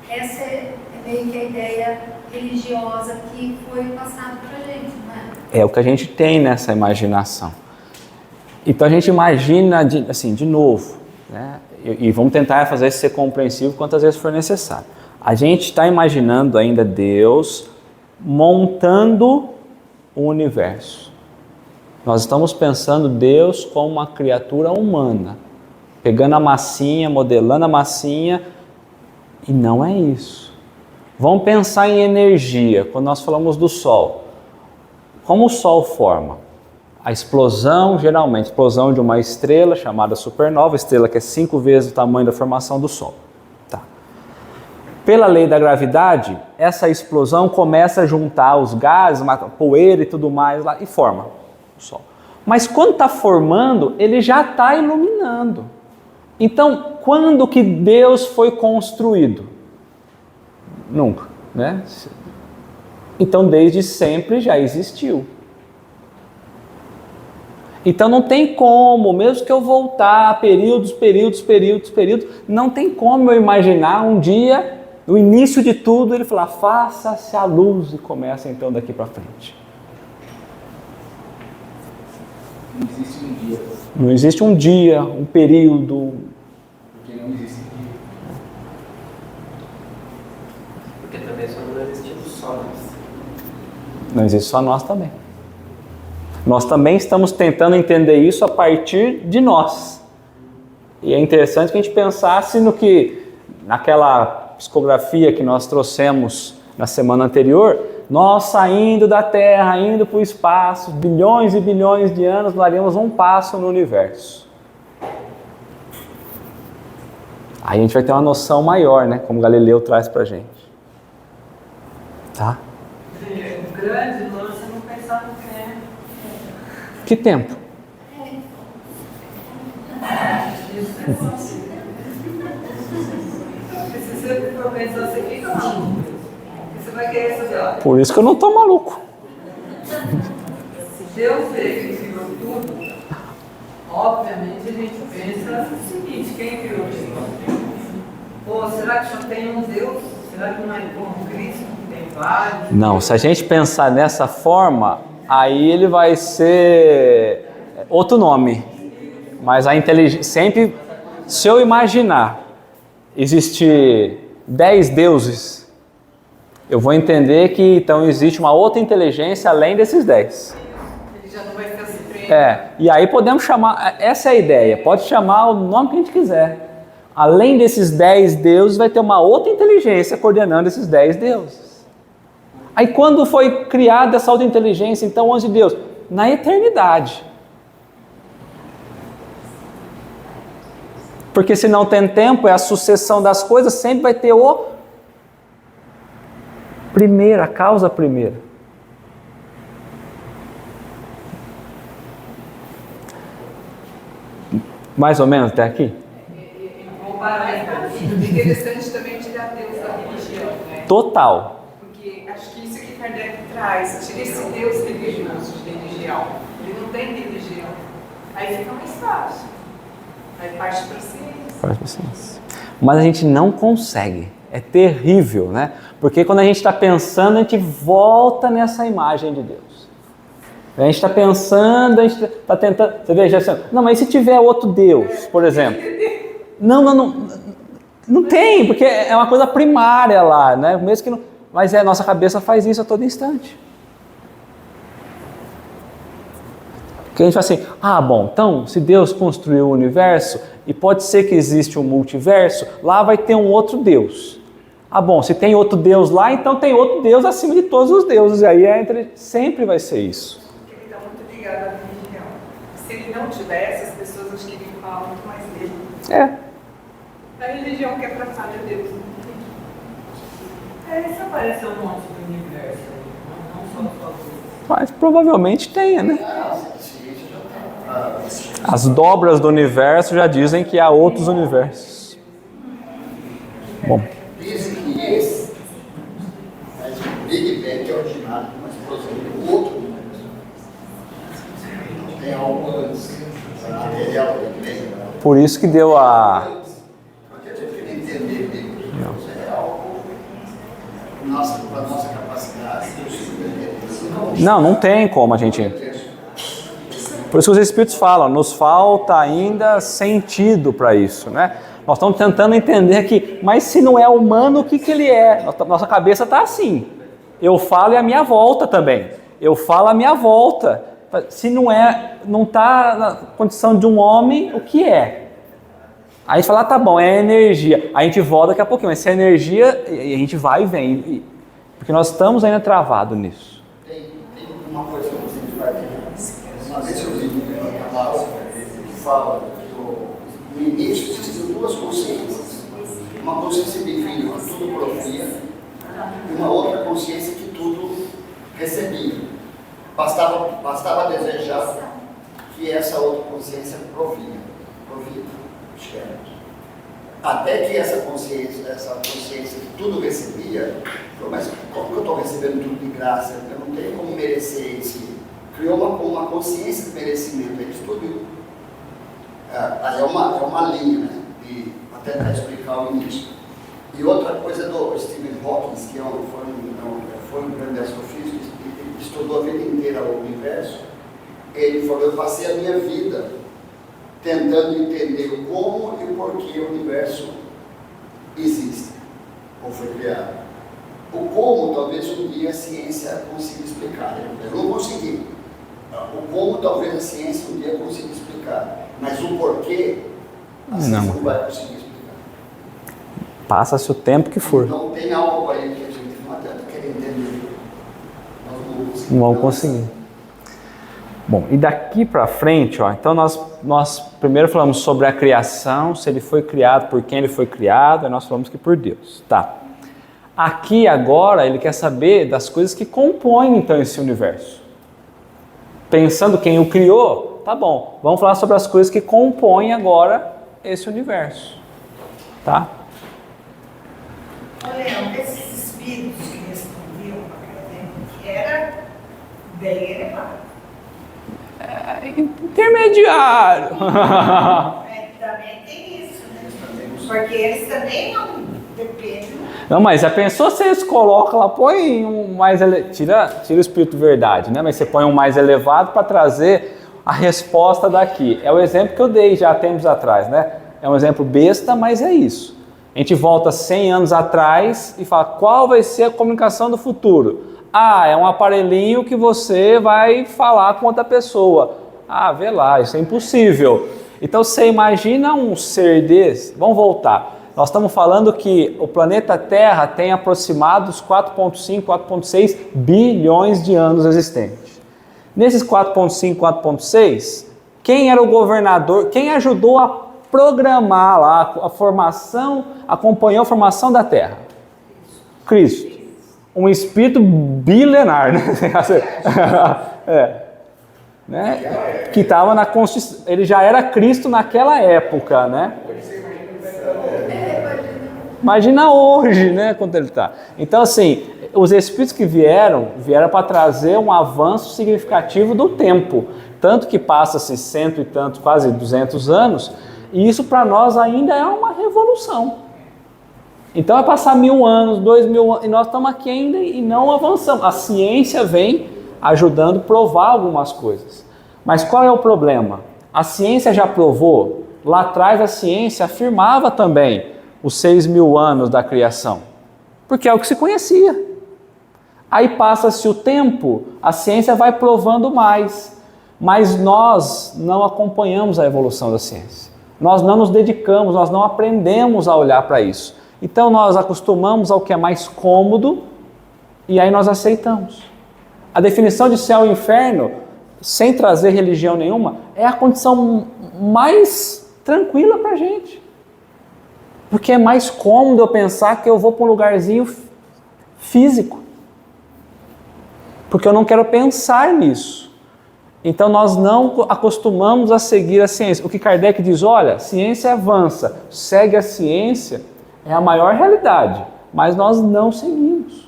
Essa é meio que a ideia religiosa que foi passada para a gente, não é? É o que a gente tem nessa imaginação. Então a gente imagina, de novo, né? E vamos tentar fazer isso ser compreensível quantas vezes for necessário. A gente está imaginando ainda Deus montando o universo. Nós estamos pensando Deus como uma criatura humana, pegando a massinha, modelando a massinha, e não é isso. Vamos pensar em energia, quando nós falamos do Sol. Como o Sol forma? A explosão, geralmente, explosão de uma estrela chamada supernova, estrela que é 5 vezes o tamanho da formação do Sol. Tá. Pela lei da gravidade, essa explosão começa a juntar os gases, poeira e tudo mais lá, e forma o Sol. Mas quando está formando, ele já está iluminando. Então, quando que Deus foi construído? Nunca, né? Então, desde sempre já existiu. Então não tem como, mesmo que eu voltar períodos, não tem como eu imaginar um dia, no início de tudo, ele falar, faça-se a luz, e começa então daqui para frente. Não existe um dia. Não existe um dia, um período. Porque não existe dia. Porque também só não existe só nós. Não existe só nós também. Nós também estamos tentando entender isso a partir de nós. E é interessante que a gente pensasse no que, naquela psicografia que nós trouxemos na semana anterior, nós saindo da Terra, indo para o espaço, bilhões e bilhões de anos, daríamos um passo no universo. Aí a gente vai ter uma noção maior, né? Como Galileu traz para a gente. Tá? O grande lance é não pensar no tempo. Que tempo? Se você for pensar, você fica maluco. Você vai querer saber, olha. Por isso que eu não estou maluco. Deus ele criou tudo, obviamente a gente pensa o seguinte, quem criou isso? Pô, será que só tem um Deus? Será que não é como Cristo, que tem vários? Não, se a gente pensar dessa forma, aí ele vai ser outro nome. Mas a inteligência, sempre, se eu imaginar existir 10 deuses, eu vou entender que então existe uma outra inteligência além desses 10. Ele já não vai ficar surpreso. E aí podemos chamar, essa é a ideia, pode chamar o nome que a gente quiser. Além desses 10 deuses, vai ter uma outra inteligência coordenando esses 10 deuses. Aí quando foi criada essa outra inteligência, então onde Deus? Na eternidade. Porque se não tem tempo, é a sucessão das coisas, sempre vai ter a causa primeira. Mais ou menos até aqui? É interessante também tirar Deus da religião, né? Total. Porque acho que isso que Kardec traz, tira esse Deus religioso de religião. Ele não tem religião. Aí fica mais fácil. Aí parte para ciência. Mas a gente não consegue. É terrível, né? Porque quando a gente está pensando, a gente volta nessa imagem de Deus. A gente está pensando, a gente está tentando... Você veja assim, não, mas e se tiver outro Deus, por exemplo? Não tem, porque é uma coisa primária lá, né? Mesmo que não, mas a nossa cabeça faz isso a todo instante. Porque a gente fala assim, bom, então, se Deus construiu o universo, e pode ser que existe um multiverso, lá vai ter um outro Deus. Bom, se tem outro Deus lá, então tem outro Deus acima de todos os deuses, e aí sempre vai ser isso. Porque ele está muito ligado à religião. Se ele não tivesse, as pessoas acho que iriam falar muito mais dele. A religião que atrapalha Deus. Isso apareceu um monte do universo, não só do Mas provavelmente tenha, né? As dobras do universo já dizem que há outros universos. Bom. Dizem que esse Big Bang é originado de uma explosão de outro universo. Tem algo antes. A material do Big Bang. Por isso que deu a... Para nossa capacidade. Não tem como a gente... Por isso que os Espíritos falam, nos falta ainda sentido para isso, né? Nós estamos tentando entender aqui, mas se não é humano, o que ele é? Nossa cabeça está assim. Eu falo e a minha volta também. Eu falo a minha volta. Se não está na condição de um homem, o que é? Aí fala, tá bom, é energia. A gente volta daqui a pouquinho, mas se é energia, a gente vai e vem. Porque nós estamos ainda travados nisso. Tem uma coisa que você vai ter. Uma vez eu li no canal, ele fala que no início existiam duas consciências. Uma consciência divina, que tudo provia, e uma outra consciência que tudo recebia. Bastava desejar que essa outra consciência provia. Até que essa consciência que tudo recebia, falou, mas como que eu estou recebendo tudo de graça? Eu não tenho como merecer isso. Criou uma consciência de merecimento. Eles tudo. É uma linha, né? Até para explicar o início. E outra coisa do Stephen Hawking, que foi um grande astrofísico, estudou a vida inteira o universo. Ele falou, eu passei a minha vida tentando entender o como e o porquê o universo existe, ou foi criado. O como, talvez um dia a ciência consiga explicar. Eu não consegui. O como, talvez a ciência um dia consiga explicar. Mas o porquê, a ciência não vai conseguir explicar. Passa-se o tempo que for. Então tem algo aí que a gente não adianta querer entender. Nós não vamos conseguir. Bom, e daqui para frente, então nós primeiro falamos sobre a criação, se ele foi criado, por quem ele foi criado, aí nós falamos que por Deus. Tá. Aqui agora ele quer saber das coisas que compõem então esse universo. Pensando quem o criou, tá bom, vamos falar sobre as coisas que compõem agora esse universo. Tá? Olha, esses espíritos que respondiam para Kardec, que era bem elevado. intermediário. Também tem isso, né? Porque eles também não dependem. Não, mas já pensou se eles colocam lá, põe um mais tira o espírito verdade, né? Mas você põe um mais elevado para trazer a resposta daqui. É o exemplo que eu dei já há tempos atrás, né? É um exemplo besta, mas é isso. A gente volta 100 anos atrás e fala, qual vai ser a comunicação do futuro? Ah, é um aparelhinho que você vai falar com outra pessoa. Ah, vê lá, isso é impossível. Então você imagina um ser desse, vamos voltar. Nós estamos falando que o planeta Terra tem aproximados 4,5, 4,6 bilhões de anos existentes. Nesses 4,5, 4,6, quem era o governador, quem ajudou a programar lá a formação, acompanhou a formação da Terra? Cristo. Um espírito bilenar, né? Né? Que estava na Constituição, ele já era Cristo naquela época, né? Imagina hoje, né, quando ele está. Então, assim, os espíritos que vieram para trazer um avanço significativo do tempo. Tanto que passa-se 100 e tantos, quase 200 anos, e isso para nós ainda é uma revolução. Então vai passar 1000 anos, 2000 anos, e nós estamos aqui ainda e não avançamos. A ciência vem ajudando a provar algumas coisas. Mas qual é o problema? A ciência já provou, lá atrás a ciência afirmava também os 6.000 anos da criação, porque é o que se conhecia. Aí passa-se o tempo, a ciência vai provando mais, mas nós não acompanhamos a evolução da ciência. Nós não nos dedicamos, nós não aprendemos a olhar para isso. Então nós acostumamos ao que é mais cômodo e aí nós aceitamos. A definição de céu e inferno, sem trazer religião nenhuma, é a condição mais tranquila para a gente. Porque é mais cômodo eu pensar que eu vou para um lugarzinho físico. Porque eu não quero pensar nisso. Então nós não acostumamos a seguir a ciência. O que Kardec diz, olha, ciência avança, segue a ciência, é a maior realidade. Mas nós não seguimos.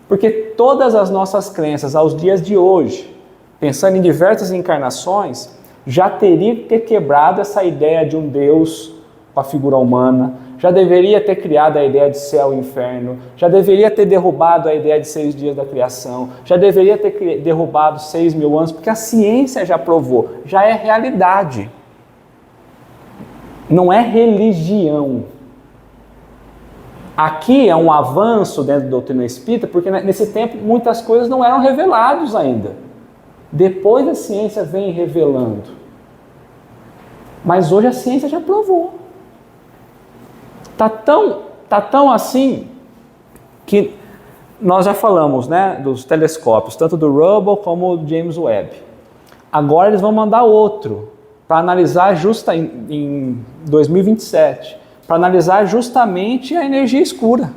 Porque todas as nossas crenças aos dias de hoje, pensando em diversas encarnações, já teria que ter quebrado essa ideia de um Deus com a figura humana, já deveria ter criado a ideia de céu e inferno, já deveria ter derrubado a ideia de 6 dias da criação, já deveria ter derrubado 6.000 anos, porque a ciência já provou, já é realidade. Não é religião. Aqui é um avanço dentro da doutrina espírita, porque nesse tempo muitas coisas não eram reveladas ainda. Depois a ciência vem revelando. Mas hoje a ciência já provou. Tá tão assim que nós já falamos, né, dos telescópios, tanto do Hubble como do James Webb. Agora eles vão mandar outro para analisar em 2027, para analisar justamente a energia escura.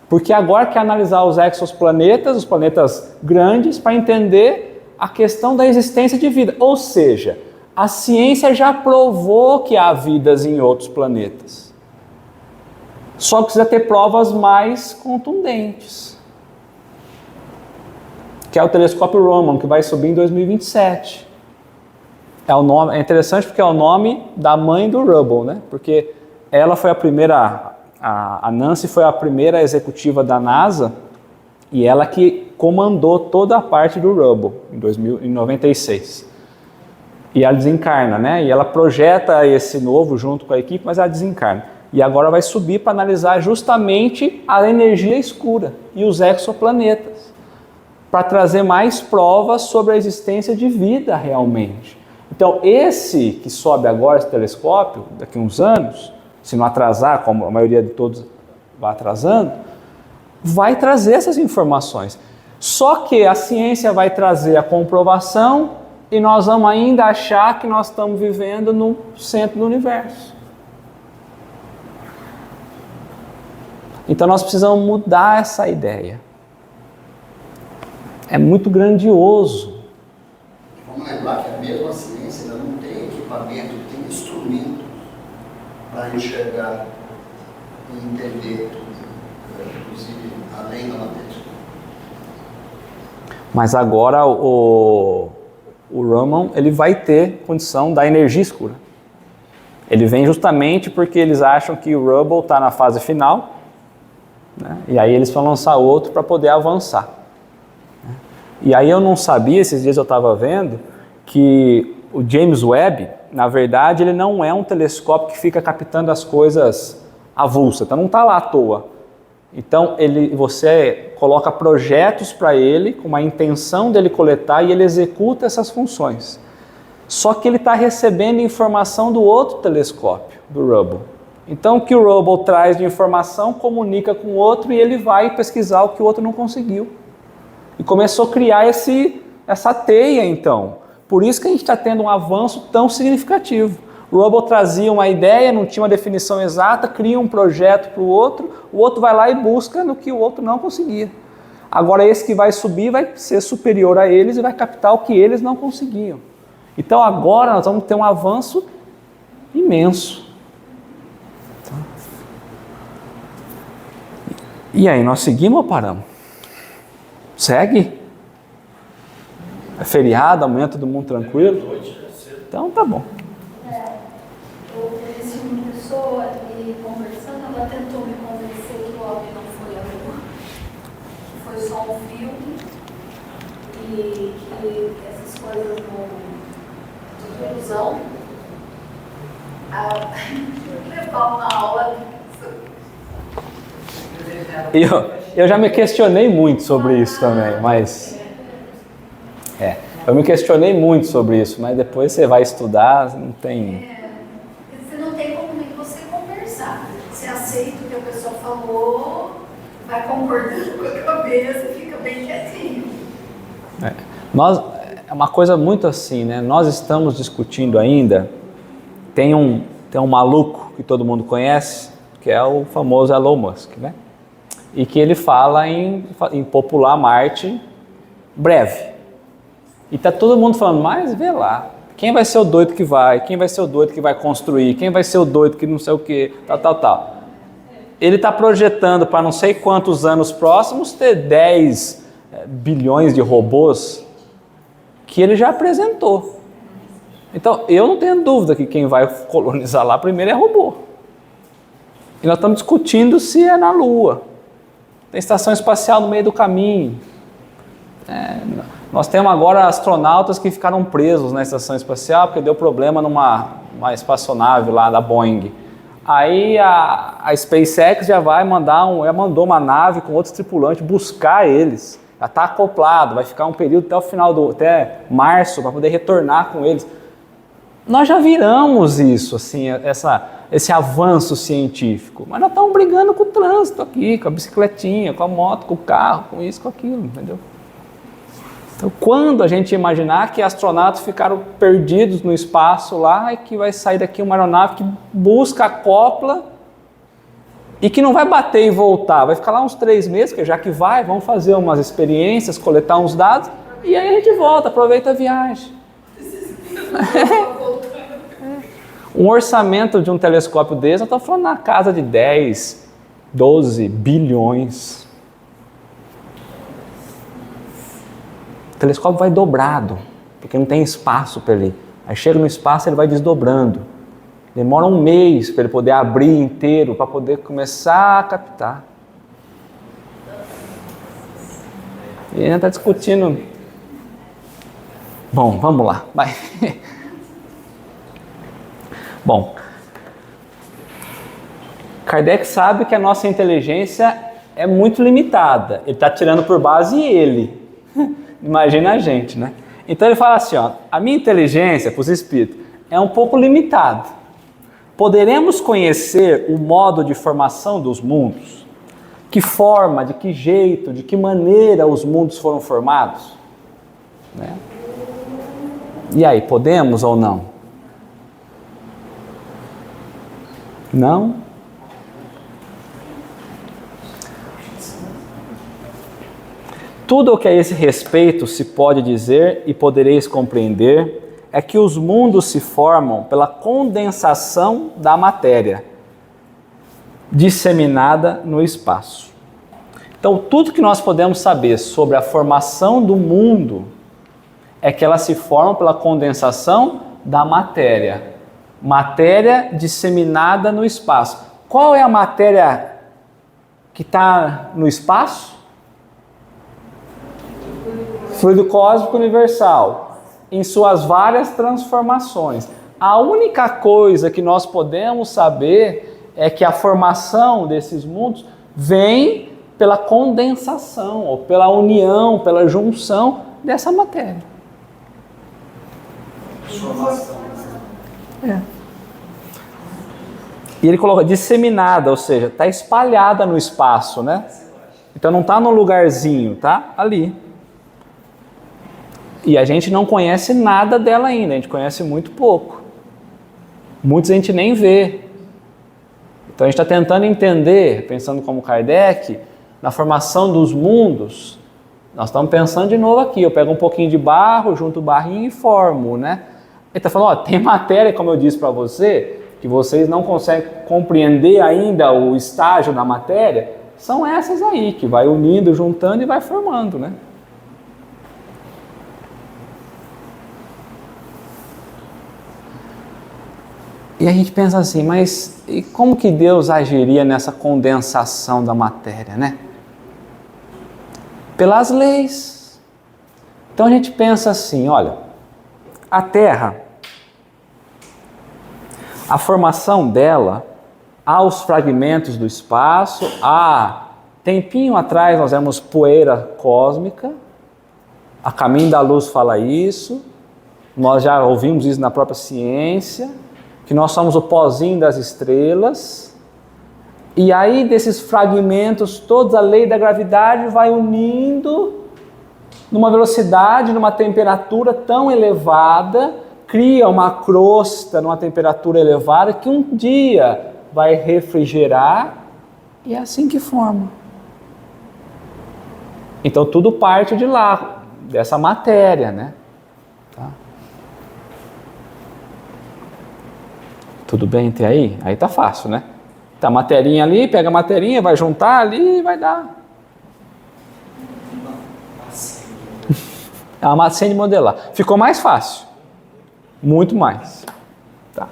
Porque agora quer analisar os exoplanetas, os planetas grandes, para entender a questão da existência de vida. Ou seja, a ciência já provou que há vidas em outros planetas. Só precisa ter provas mais contundentes. Que é o telescópio Raman, que vai subir em 2027. É interessante porque é o nome da mãe do Hubble, né? Porque ela foi a primeira, a Nancy foi a primeira executiva da NASA e ela que comandou toda a parte do Hubble em 96. E ela desencarna, né? E ela projeta esse novo junto com a equipe, mas ela desencarna. E agora vai subir para analisar justamente a energia escura e os exoplanetas, para trazer mais provas sobre a existência de vida realmente. Então esse que sobe agora, esse telescópio, daqui a uns anos, se não atrasar, como a maioria de todos vai atrasando, vai trazer essas informações. Só que a ciência vai trazer a comprovação e nós vamos ainda achar que nós estamos vivendo no centro do universo. Então nós precisamos mudar essa ideia. É muito grandioso. Vamos lembrar que a mesma ciência ainda não tem equipamento, tem instrumento para enxergar e entender, inclusive além da matéria. Mas agora o Raman ele vai ter condição da energia escura. Ele vem justamente porque eles acham que o Rubble está na fase final, né? E aí eles vão lançar outro para poder avançar. E aí eu não sabia, esses dias eu estava vendo, que o James Webb, na verdade, ele não é um telescópio que fica captando as coisas avulsas, então não está lá à toa. Então você coloca projetos para ele, com uma intenção dele coletar, e ele executa essas funções. Só que ele está recebendo informação do outro telescópio, do Hubble. Então o que o Hubble traz de informação, comunica com o outro, e ele vai pesquisar o que o outro não conseguiu. E começou a criar essa teia, então. Por isso que a gente está tendo um avanço tão significativo. O Hubble trazia uma ideia, não tinha uma definição exata, cria um projeto para o outro vai lá e busca no que o outro não conseguia. Agora esse que vai subir vai ser superior a eles e vai captar o que eles não conseguiam. Então agora nós vamos ter um avanço imenso. E aí, nós seguimos ou paramos? Segue? É feriado, amanhã todo mundo tranquilo? Então tá bom. Eu conheci uma pessoa e conversando, ela tentou me convencer que o homem não foi a lua, que foi só um filme e que essas coisas de ilusão. Levar uma aula. Eu já me questionei muito sobre isso também, mas... eu me questionei muito sobre isso, mas depois você vai estudar, não tem... Você não tem como nem você conversar. Você aceita o que a pessoa falou, vai concordando com a cabeça e fica bem quietinho. É uma coisa muito assim, né? Nós estamos discutindo ainda, tem um maluco que todo mundo conhece, que é o famoso Elon Musk, né? E que ele fala em popular Marte breve. E tá todo mundo falando, mas vê lá, quem vai ser o doido que vai, quem vai ser o doido que vai construir, quem vai ser o doido que não sei o que, tal. Ele está projetando para não sei quantos anos próximos ter 10 bilhões de robôs que ele já apresentou. Então, eu não tenho dúvida que quem vai colonizar lá primeiro é robô. E nós estamos discutindo se é na Lua. Tem estação espacial no meio do caminho. Nós temos agora astronautas que ficaram presos na estação espacial porque deu problema numa espaçonave lá da Boeing. Aí a SpaceX já mandou uma nave com outros tripulantes buscar eles. Já está acoplado, vai ficar um período até março para poder retornar com eles. Nós já viramos isso, assim, esse avanço científico, mas nós estamos brigando com o trânsito aqui, com a bicicletinha, com a moto, com o carro, com isso, com aquilo, entendeu? Então, quando a gente imaginar que astronautas ficaram perdidos no espaço lá e que vai sair daqui uma aeronave que busca, acopla e que não vai bater e voltar, vai ficar lá uns 3 meses, que já que vamos fazer umas experiências, coletar uns dados e aí a gente volta, aproveita a viagem. Um orçamento de um telescópio desse, eu estou falando na casa de 10, 12 bilhões. O telescópio vai dobrado, porque não tem espaço para ele. Aí chega no espaço, ele vai desdobrando. Demora 1 mês para ele poder abrir inteiro, para poder começar a captar. E ainda está discutindo. Bom, vamos lá, vai. Bom, Kardec sabe que a nossa inteligência é muito limitada. Ele está tirando por base ele. Imagina a gente, né? Então ele fala assim, a minha inteligência, para os espíritos, é um pouco limitada. Poderemos conhecer o modo de formação dos mundos? Que forma, de que jeito, de que maneira os mundos foram formados? Né? E aí, podemos ou não? Não? Tudo o que a esse respeito se pode dizer e podereis compreender é que os mundos se formam pela condensação da matéria disseminada no espaço. Então, tudo que nós podemos saber sobre a formação do mundo é que elas se formam pela condensação da matéria. Matéria disseminada no espaço. Qual é a matéria que está no espaço? Fluido cósmico universal, em suas várias transformações. A única coisa que nós podemos saber é que a formação desses mundos vem pela condensação, ou pela união, pela junção dessa matéria. E ele coloca disseminada, ou seja, está espalhada no espaço, né? Então não está num lugarzinho, tá ali. E a gente não conhece nada dela ainda, a gente conhece muito pouco. Muitos a gente nem vê. Então a gente está tentando entender, pensando como Kardec, na formação dos mundos. Nós estamos pensando de novo aqui, eu pego um pouquinho de barro, junto o barrinho e formo, né? Ele está falando, ó, tem matéria, como eu disse para você, que vocês não conseguem compreender ainda o estágio da matéria, são essas aí, que vai unindo, juntando e vai formando, né? E a gente pensa assim, mas e como que Deus agiria nessa condensação da matéria, né? Pelas leis. Então a gente pensa assim, olha, a Terra, a formação dela, há os fragmentos do espaço, tempinho atrás nós vemos poeira cósmica, a Caminho da Luz fala isso, nós já ouvimos isso na própria ciência, que nós somos o pozinho das estrelas, e aí desses fragmentos, toda a lei da gravidade vai unindo numa velocidade, numa temperatura tão elevada, cria uma crosta numa temperatura elevada que um dia vai refrigerar e é assim que forma. Então tudo parte de lá, dessa matéria, né? Tá? Tudo bem até aí? Aí tá fácil, né? Tá a materinha ali, pega a materinha, vai juntar ali e vai dar. É uma massinha de modelar. Ficou mais fácil. Muito mais. Tá.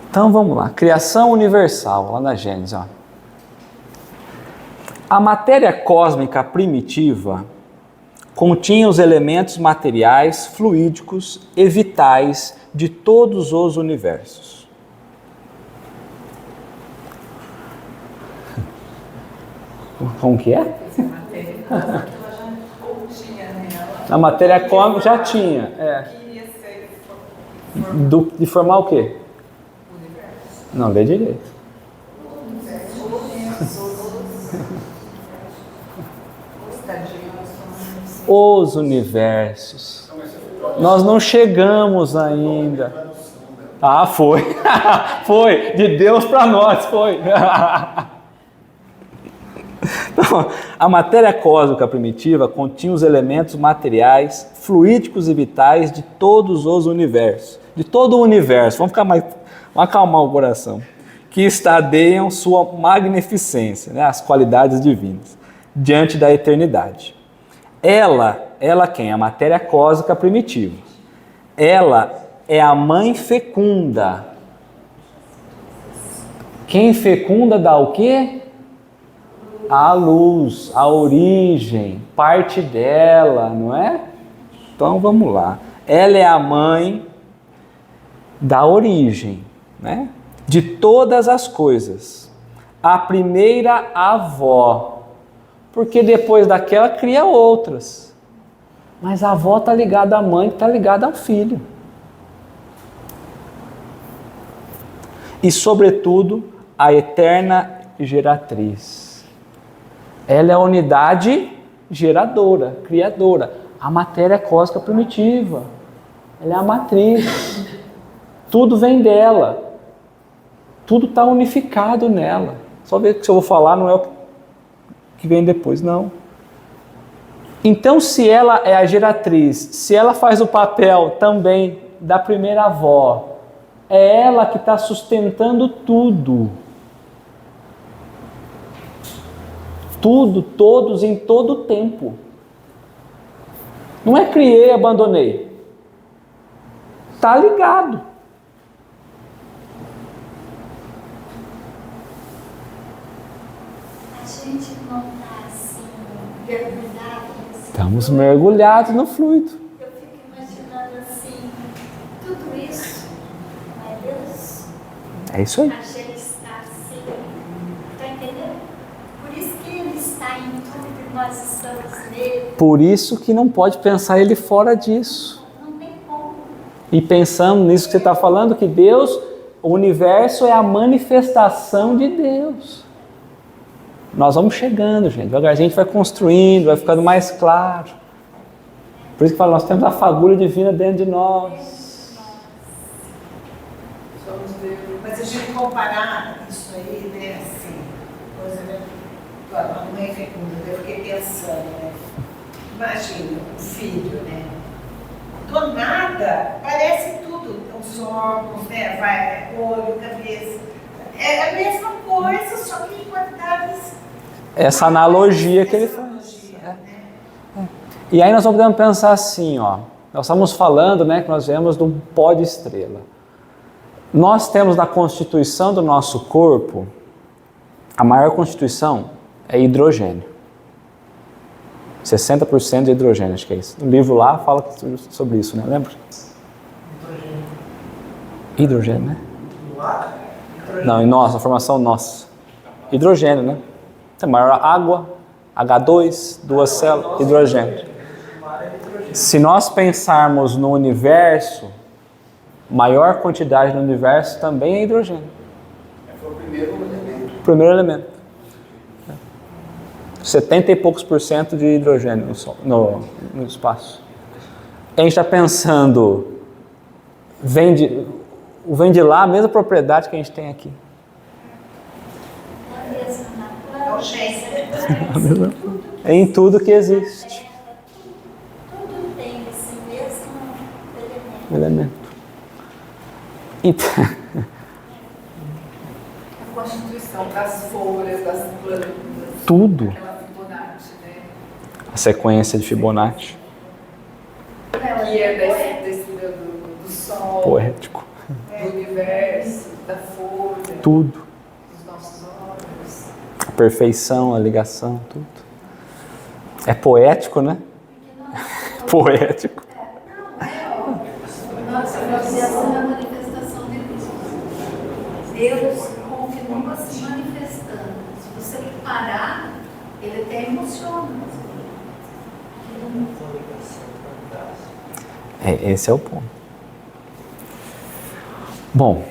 Então vamos lá. Criação universal, lá na Gênesis. Ó. A matéria cósmica primitiva continha os elementos materiais, fluídicos e vitais de todos os universos. Como que é? A matéria cósmica já tinha. De formar o quê? Não, lê direito. Os universos. Nós não chegamos ainda. Ah, foi. Foi. De Deus para nós, foi. Então, a matéria cósmica primitiva continha os elementos materiais, fluídicos e vitais de todos os universos. De todo o universo. Vamos acalmar o coração. Que estadeiam sua magnificência, né, as qualidades divinas, diante da eternidade. Ela quem? A matéria cósmica primitiva. Ela é a mãe fecunda. Quem fecunda dá o quê? A luz, a origem, parte dela, não é? Então vamos lá. Ela é a mãe da origem, né? De todas as coisas. A primeira avó. Porque depois daquela cria outras. Mas a avó está ligada à mãe, que está ligada ao filho. E, sobretudo, a eterna geratriz. Ela é a unidade geradora, criadora. A matéria cósmica primitiva. Ela é a matriz. Tudo vem dela. Tudo está unificado nela. Só ver que se eu vou falar não é o que vem depois, não. Então, se ela é a geratriz, se ela faz o papel também da primeira avó, é ela que está sustentando tudo. Tudo, todos, em todo o tempo. Não é criei e abandonei. Está ligado. A gente não está assim, mergulhado nesse Estamos fluido. mergulhados no fluido. Eu fico imaginando assim, tudo isso, mas Deus, É isso aí. a gente está assim, tá entendendo? Por isso que Ele está em tudo que nós estamos nele, Por isso que não pode pensar ele fora disso. não tem como. E pensando nisso que você está falando, que Deus, o universo é a manifestação de Deus. Nós vamos chegando, gente. Devagarzinho a gente vai construindo, vai ficando mais claro. Por isso que fala, nós temos a fagulha divina dentro de nós. Somos Deus. Mas a gente comparar isso aí, né, assim, por exemplo, a mãe fecunda, eu fiquei pensando, né? Imagina, um filho, né? Do nada, parece tudo, os órgãos, né? Vai, olho, cabeça. É a mesma coisa, só que em quantidades. Essa analogia que ele faz. Analogia, né? E aí nós vamos podendo pensar assim, ó. Nós estamos falando, né, que nós viemos de um pó de estrela. Nós temos na constituição do nosso corpo, a maior constituição é hidrogênio. 60% de hidrogênio, acho que é isso. O livro lá fala sobre isso, né? Lembra? Hidrogênio, né? Não, em nossa, a formação nossa. Hidrogênio, né? É maior água, H2, duas células, hidrogênio. Se nós pensarmos no universo, maior quantidade no universo também é hidrogênio. Foi o primeiro elemento. Primeiro elemento. 70 e poucos % de hidrogênio no espaço. A gente está pensando, vem de lá a mesma propriedade que a gente tem aqui. A mesma na É o planta, gênero. Em tudo que existe. tudo tem esse mesmo elemento. Elemento. Então, A constituição das folhas, das plantas. tudo. Aquela Fibonacci, né? A sequência de Fibonacci. Que é do sol, Poético. do universo, da folha, Tudo. dos nossos olhos. A perfeição, a ligação, tudo. É poético, né? Poético. Nossa, essa é a manifestação de Deus. Deus continua se manifestando. Se você parar, ele até emociona. Esse é o ponto. Bom,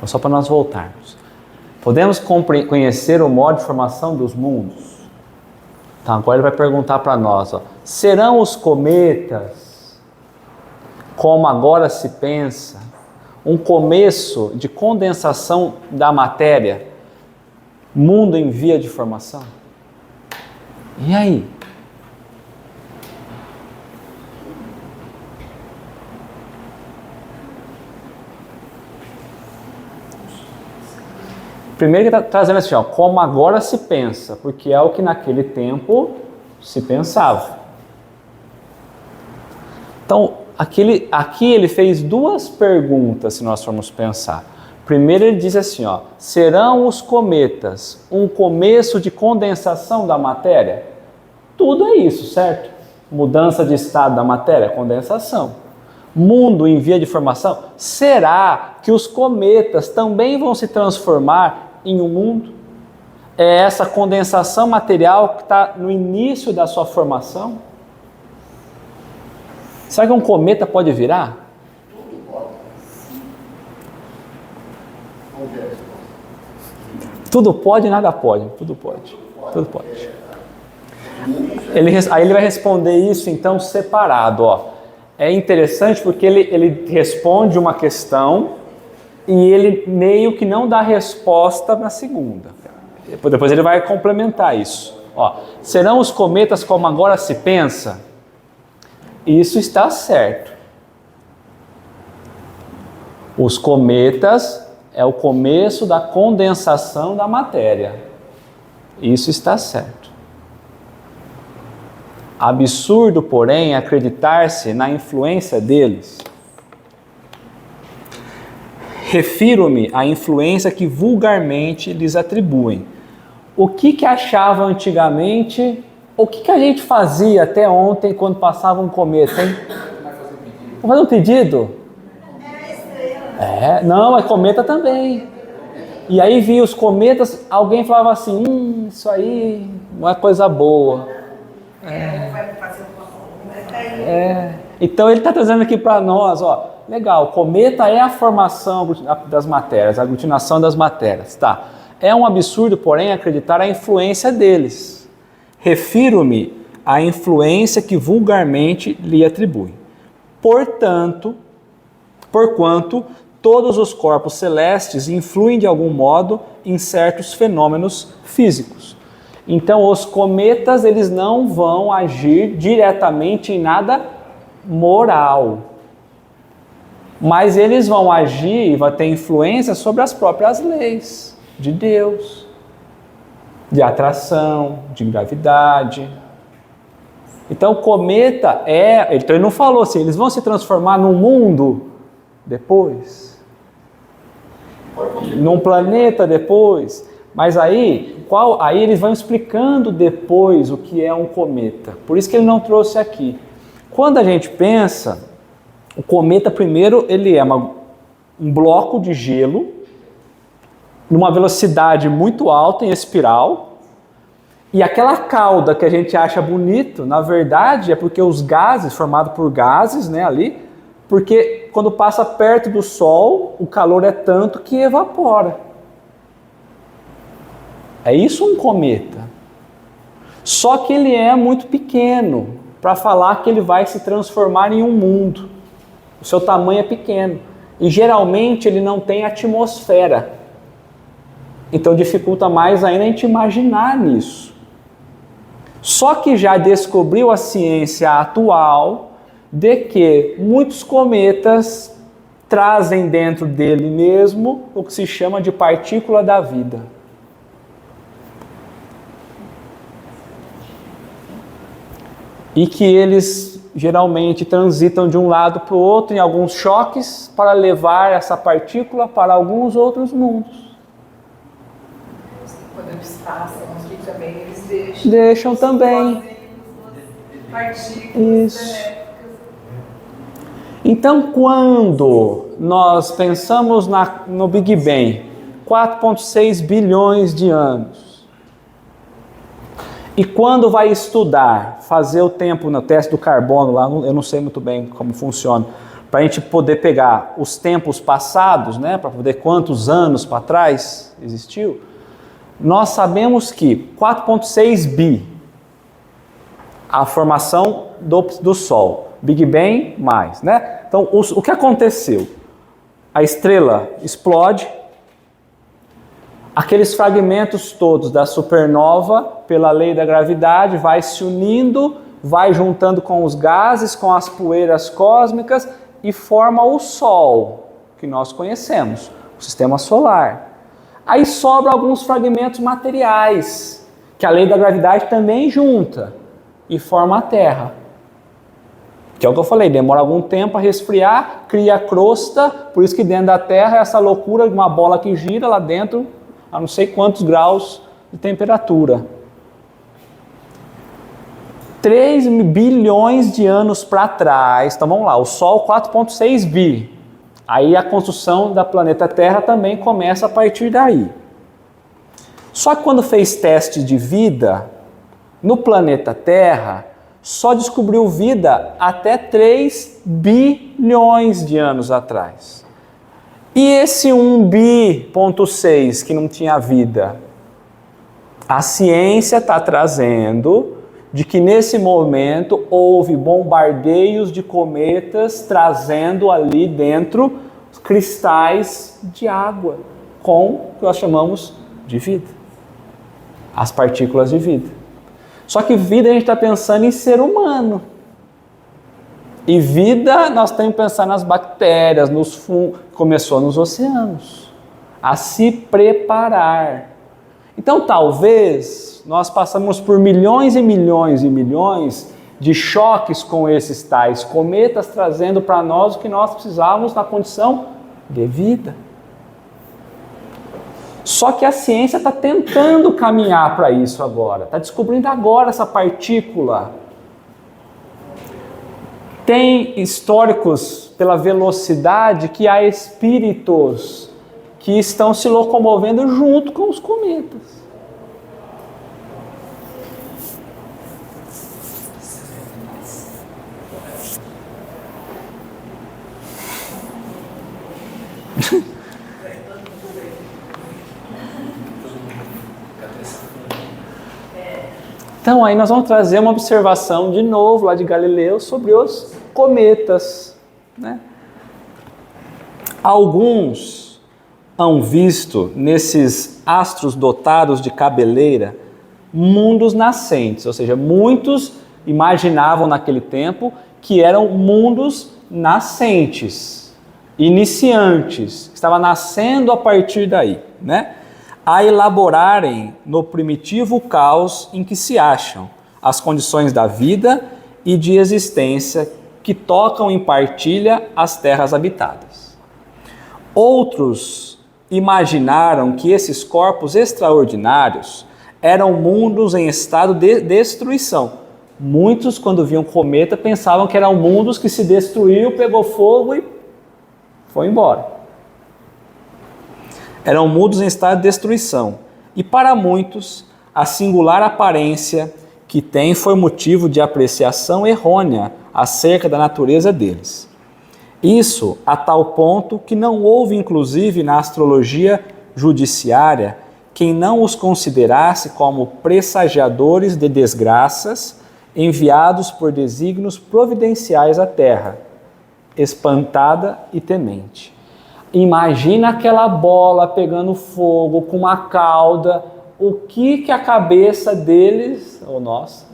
só para nós voltarmos. Podemos conhecer o modo de formação dos mundos? Então agora ele vai perguntar para nós, ó, serão os cometas, como agora se pensa, um começo de condensação da matéria, mundo em via de formação? E aí? Primeiro que está trazendo assim, ó, como agora se pensa, porque é o que naquele tempo se pensava. Então, aqui ele fez duas perguntas, se nós formos pensar. Primeiro ele diz assim, ó, serão os cometas um começo de condensação da matéria? Tudo é isso, certo? Mudança de estado da matéria, condensação. Mundo em via de formação? Será que os cometas também vão se transformar em um mundo? É essa condensação material que está no início da sua formação? Será que um cometa pode virar? Tudo pode. Vamos ver a resposta. Tudo pode e nada pode. Tudo pode. Tudo pode. Aí ele vai responder isso então separado, ó. É interessante porque ele responde uma questão e ele meio que não dá resposta na segunda. Depois ele vai complementar isso. Ó, serão os cometas como agora se pensa? Isso está certo. Os cometas é o começo da condensação da matéria. Isso está certo. Absurdo, porém, acreditar-se na influência deles. Refiro-me à influência que vulgarmente lhes atribuem. O que achavam antigamente, o que a gente fazia até ontem quando passava um cometa, hein? Vamos fazer um pedido? Não, é cometa também. E aí via os cometas, alguém falava assim, isso aí não é coisa boa. Vai fazer uma Então ele está trazendo aqui para nós, ó, legal, cometa é a formação das matérias, a aglutinação das matérias, tá? É um absurdo, porém, acreditar a influência deles. Refiro-me à influência que vulgarmente lhe atribuem. Porquanto todos os corpos celestes influem de algum modo em certos fenômenos físicos. Então, os cometas, eles não vão agir diretamente em nada moral, mas eles vão agir e vão ter influência sobre as próprias leis de Deus, de atração, de gravidade. Então, o cometa então ele não falou assim, eles vão se transformar num mundo depois, num planeta depois. Mas aí eles vão explicando depois o que é um cometa. Por isso que ele não trouxe aqui. Quando a gente pensa, o cometa primeiro ele é um bloco de gelo numa velocidade muito alta em espiral, e aquela cauda que a gente acha bonito, na verdade é porque os gases, formado por gases, né, ali, porque quando passa perto do Sol, o calor é tanto que evapora. É isso um cometa. Só que ele é muito pequeno para falar que ele vai se transformar em um mundo. O seu tamanho é pequeno. E geralmente ele não tem atmosfera. Então dificulta mais ainda a gente imaginar nisso. Só que já descobriu a ciência atual de que muitos cometas trazem dentro dele mesmo o que se chama de partícula da vida. E que eles geralmente transitam de um lado para o outro em alguns choques para levar essa partícula para alguns outros mundos. Quando eles passam aqui também, eles deixam também. Partículas benéficas. Então, quando nós pensamos no Big Bang, 4,6 bilhões de anos, e quando vai estudar, fazer o tempo no teste do carbono, lá eu não sei muito bem como funciona, para a gente poder pegar os tempos passados, né, para poder quantos anos para trás existiu, nós sabemos que 4,6 bi, a formação do Sol, Big Bang mais, né? Então, o que aconteceu? A estrela explode, aqueles fragmentos todos da supernova, pela lei da gravidade, vai se unindo, vai juntando com os gases, com as poeiras cósmicas e forma o Sol, que nós conhecemos, o sistema solar. Aí sobram alguns fragmentos materiais, que a lei da gravidade também junta e forma a Terra. Que é o que eu falei, demora algum tempo a resfriar, cria a crosta, por isso que dentro da Terra é essa loucura de uma bola que gira lá dentro, a não sei quantos graus de temperatura. 3 bilhões de anos para trás, então vamos lá, o Sol 4,6 bi. Aí a construção da planeta Terra também começa a partir daí. Só que quando fez teste de vida, no planeta Terra, só descobriu vida até 3 bilhões de anos atrás. E esse 1,6 bi que não tinha vida? A ciência está trazendo de que nesse momento houve bombardeios de cometas trazendo ali dentro cristais de água com o que nós chamamos de vida. As partículas de vida. Só que vida a gente está pensando em ser humano. E vida nós temos que pensar nas bactérias, nos fungos, começou nos oceanos. A se preparar. Então talvez nós passamos por milhões e milhões e milhões de choques com esses tais cometas, trazendo para nós o que nós precisávamos na condição de vida. Só que a ciência está tentando caminhar para isso agora, está descobrindo agora essa partícula. Tem históricos pela velocidade que há espíritos que estão se locomovendo junto com os cometas. Então aí nós vamos trazer uma observação de novo lá de Galileu sobre os cometas, né? Alguns hão visto nesses astros dotados de cabeleira mundos nascentes, ou seja, muitos imaginavam naquele tempo que eram mundos nascentes, iniciantes, que estava nascendo a partir daí, né? A elaborarem no primitivo caos em que se acham as condições da vida e de existência que tocam em partilha as terras habitadas. Outros imaginaram que esses corpos extraordinários eram mundos em estado de destruição. Muitos, quando viam cometa, pensavam que eram mundos que se destruiu, pegou fogo e foi embora. Eram mundos em estado de destruição. E para muitos, a singular aparência que tem foi motivo de apreciação errônea acerca da natureza deles. Isso a tal ponto que não houve, inclusive, na astrologia judiciária, quem não os considerasse como pressagiadores de desgraças enviados por desígnios providenciais à terra, espantada e temente. Imagina aquela bola pegando fogo com uma cauda, o que a cabeça deles, ou nós,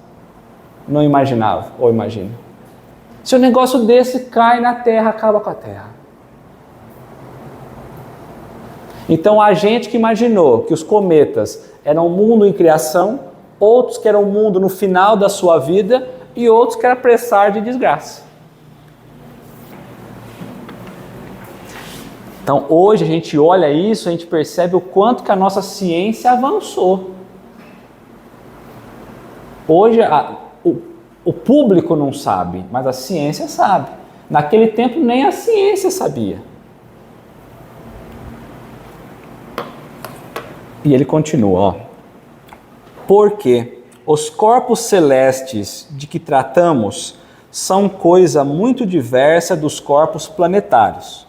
não imaginava, ou imagina. Se um negócio desse cai na terra, acaba com a terra. Então a gente que imaginou que os cometas eram um mundo em criação, outros que eram um mundo no final da sua vida e outros que era presságio de desgraça. Então hoje a gente olha isso, a gente percebe o quanto que a nossa ciência avançou. Hoje o público não sabe, mas a ciência sabe. Naquele tempo nem a ciência sabia. E ele continua, ó. Porque os corpos celestes de que tratamos são coisa muito diversa dos corpos planetários.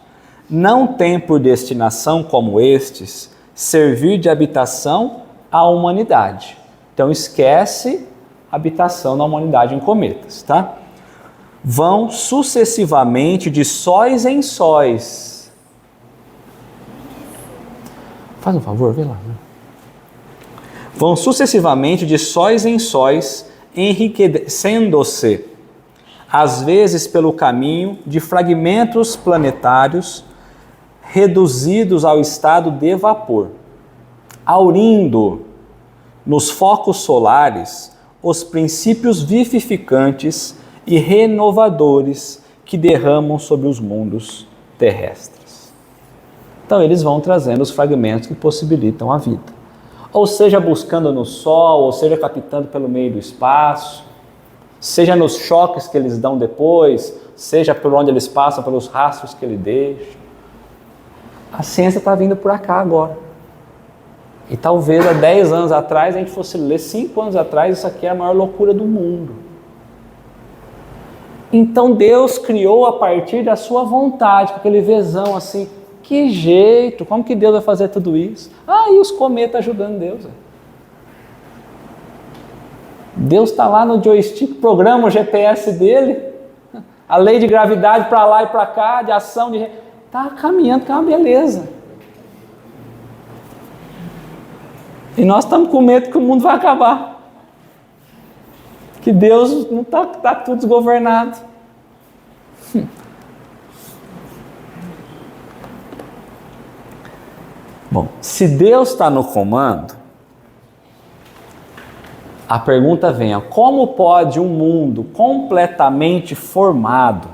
Não tem por destinação como estes servir de habitação à humanidade. Então esquece habitação na humanidade em cometas, tá? Vão sucessivamente de sóis em sóis. Faz um favor, vê lá. Vão sucessivamente de sóis em sóis, enriquecendo-se, às vezes pelo caminho de fragmentos planetários reduzidos ao estado de vapor, aurindo nos focos solares os princípios vivificantes e renovadores que derramam sobre os mundos terrestres. Então eles vão trazendo os fragmentos que possibilitam a vida. Ou seja, buscando no Sol, ou seja, captando pelo meio do espaço, seja nos choques que eles dão depois, seja por onde eles passam, pelos rastros que ele deixa. A ciência está vindo por cá agora. E talvez há 10 anos atrás, a gente fosse ler 5 anos atrás, isso aqui é a maior loucura do mundo. Então Deus criou a partir da sua vontade, com aquele vezão assim, que jeito, como que Deus vai fazer tudo isso? Ah, e os cometas ajudando Deus. Deus está lá no joystick, programa o GPS dele, a lei de gravidade para lá e para cá, de ação, está caminhando, que é uma beleza. E nós estamos com medo que o mundo vai acabar. Que Deus não está tudo desgovernado. Bom, se Deus está no comando, A pergunta vem, ó, como pode um mundo completamente formado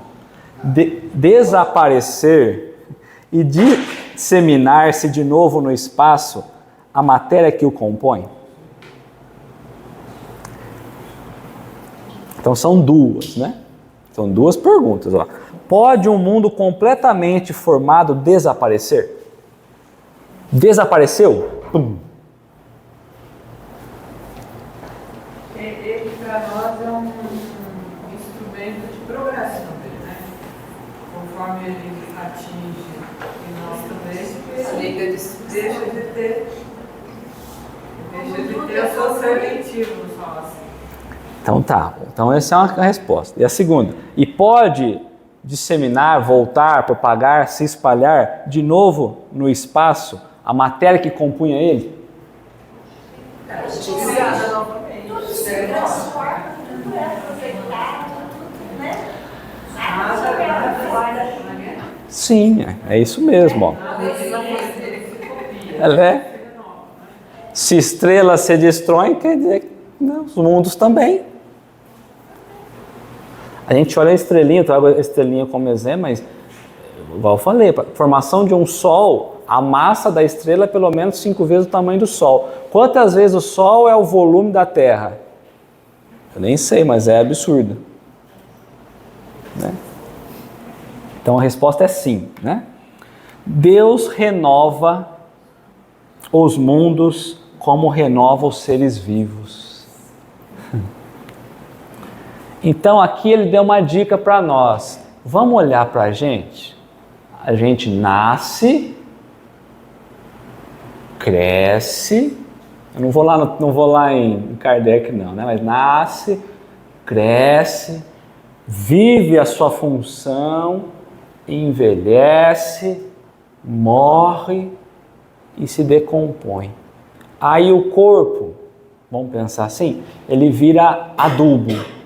desaparecer e disseminar-se de novo no espaço a matéria que o compõe? Então são duas, né? São duas perguntas, ó. Pode um mundo completamente formado desaparecer? Desapareceu? Pum. Ele para nós é um instrumento de progresso também, né? Conforme ele atinge e nós também, ele deixa de ter o seu serventivo, vamos falar assim. Então tá, então essa é uma resposta. E a segunda, e pode disseminar, voltar, propagar, se espalhar de novo no espaço a matéria que compunha ele? Criada novamente. Tudo se transforma, tudo é aproveitado, tudo, né? Sim, é isso mesmo. Ó. Ela é. Se estrelas se destroem, quer dizer que os mundos também. A gente olha a estrelinha, eu trago a estrelinha como exemplo, mas, igual eu falei, a formação de um Sol, a massa da estrela é pelo menos 5 vezes o tamanho do Sol. Quantas vezes o Sol é o volume da Terra? Eu nem sei, mas é absurdo. Né? Então a resposta é sim. Né? Deus renova os mundos como renova os seres vivos. Então aqui ele deu uma dica para nós. Vamos olhar para a gente? A gente nasce, cresce. Eu não vou lá em Kardec não, né? Mas nasce, cresce, vive a sua função, envelhece, morre e se decompõe. Aí o corpo, vamos pensar assim, ele vira adubo.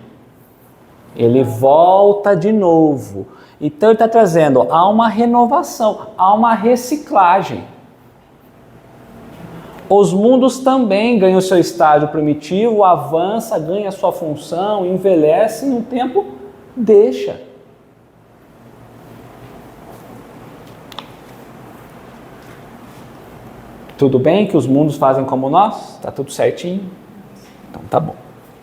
Ele volta de novo. Então ele está trazendo, há uma renovação, há uma reciclagem. Os mundos também ganham seu estágio primitivo, avança, ganha sua função, envelhece e um tempo deixa. Tudo bem que os mundos fazem como nós? Está tudo certinho? Então tá bom.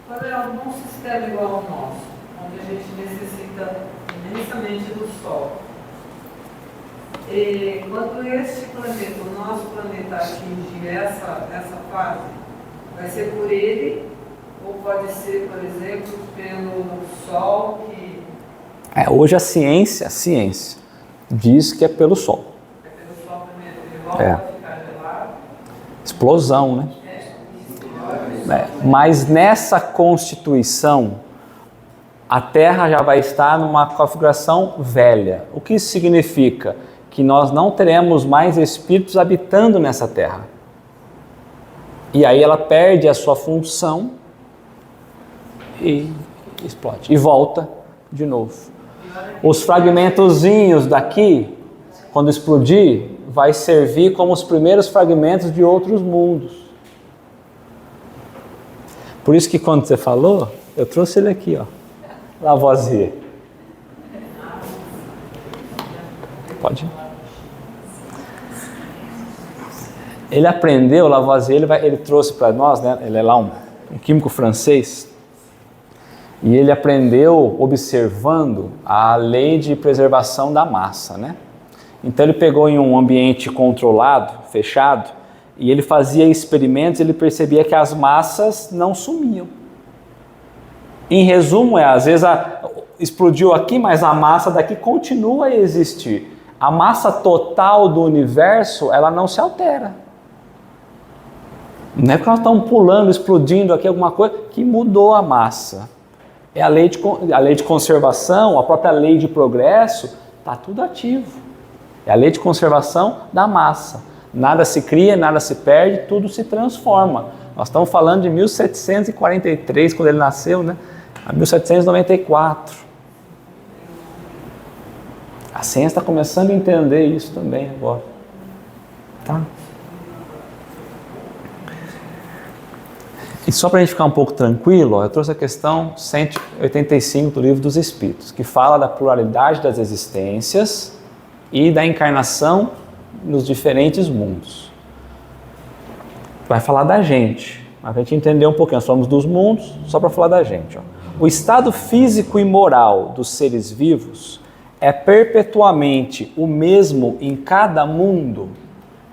Quando é algum sistema igual ao nosso, onde a gente necessita imensamente do Sol, e quando este planeta, o nosso planeta, atingir essa fase, vai ser por ele ou pode ser, por exemplo, pelo Sol que... Hoje a ciência diz que é pelo Sol. É pelo Sol primeiro, ele volta a ficar gelado. Explosão, né? Mas nessa constituição, a Terra já vai estar numa configuração velha. O que isso significa? Que nós não teremos mais espíritos habitando nessa Terra. E aí ela perde a sua função e explode. E volta de novo. Os fragmentozinhos daqui, quando explodir, vai servir como os primeiros fragmentos de outros mundos. Por isso que quando você falou, eu trouxe ele aqui, ó. Lavoisier. Pode ir. Ele aprendeu, Lavoisier, ele trouxe para nós, né? Ele é lá um químico francês, e ele aprendeu observando a lei de preservação da massa, né? Então ele pegou em um ambiente controlado, fechado, e ele fazia experimentos, ele percebia que as massas não sumiam. Em resumo, às vezes explodiu aqui, mas a massa daqui continua a existir. A massa total do universo, ela não se altera. Não é porque nós estamos pulando, explodindo aqui alguma coisa, que mudou a massa. É a lei de conservação, a própria lei de progresso, está tudo ativo. É a lei de conservação da massa. Nada se cria, nada se perde, tudo se transforma. Nós estamos falando de 1743, quando ele nasceu, né? A 1794. A ciência está começando a entender isso também agora. Tá? E só para a gente ficar um pouco tranquilo, ó, eu trouxe a questão 185 do Livro dos Espíritos, que fala da pluralidade das existências e da encarnação nos diferentes mundos. Vai falar da gente, a gente entender um pouquinho, nós falamos dos mundos, só para falar da gente. Ó. O estado físico e moral dos seres vivos é perpetuamente o mesmo em cada mundo,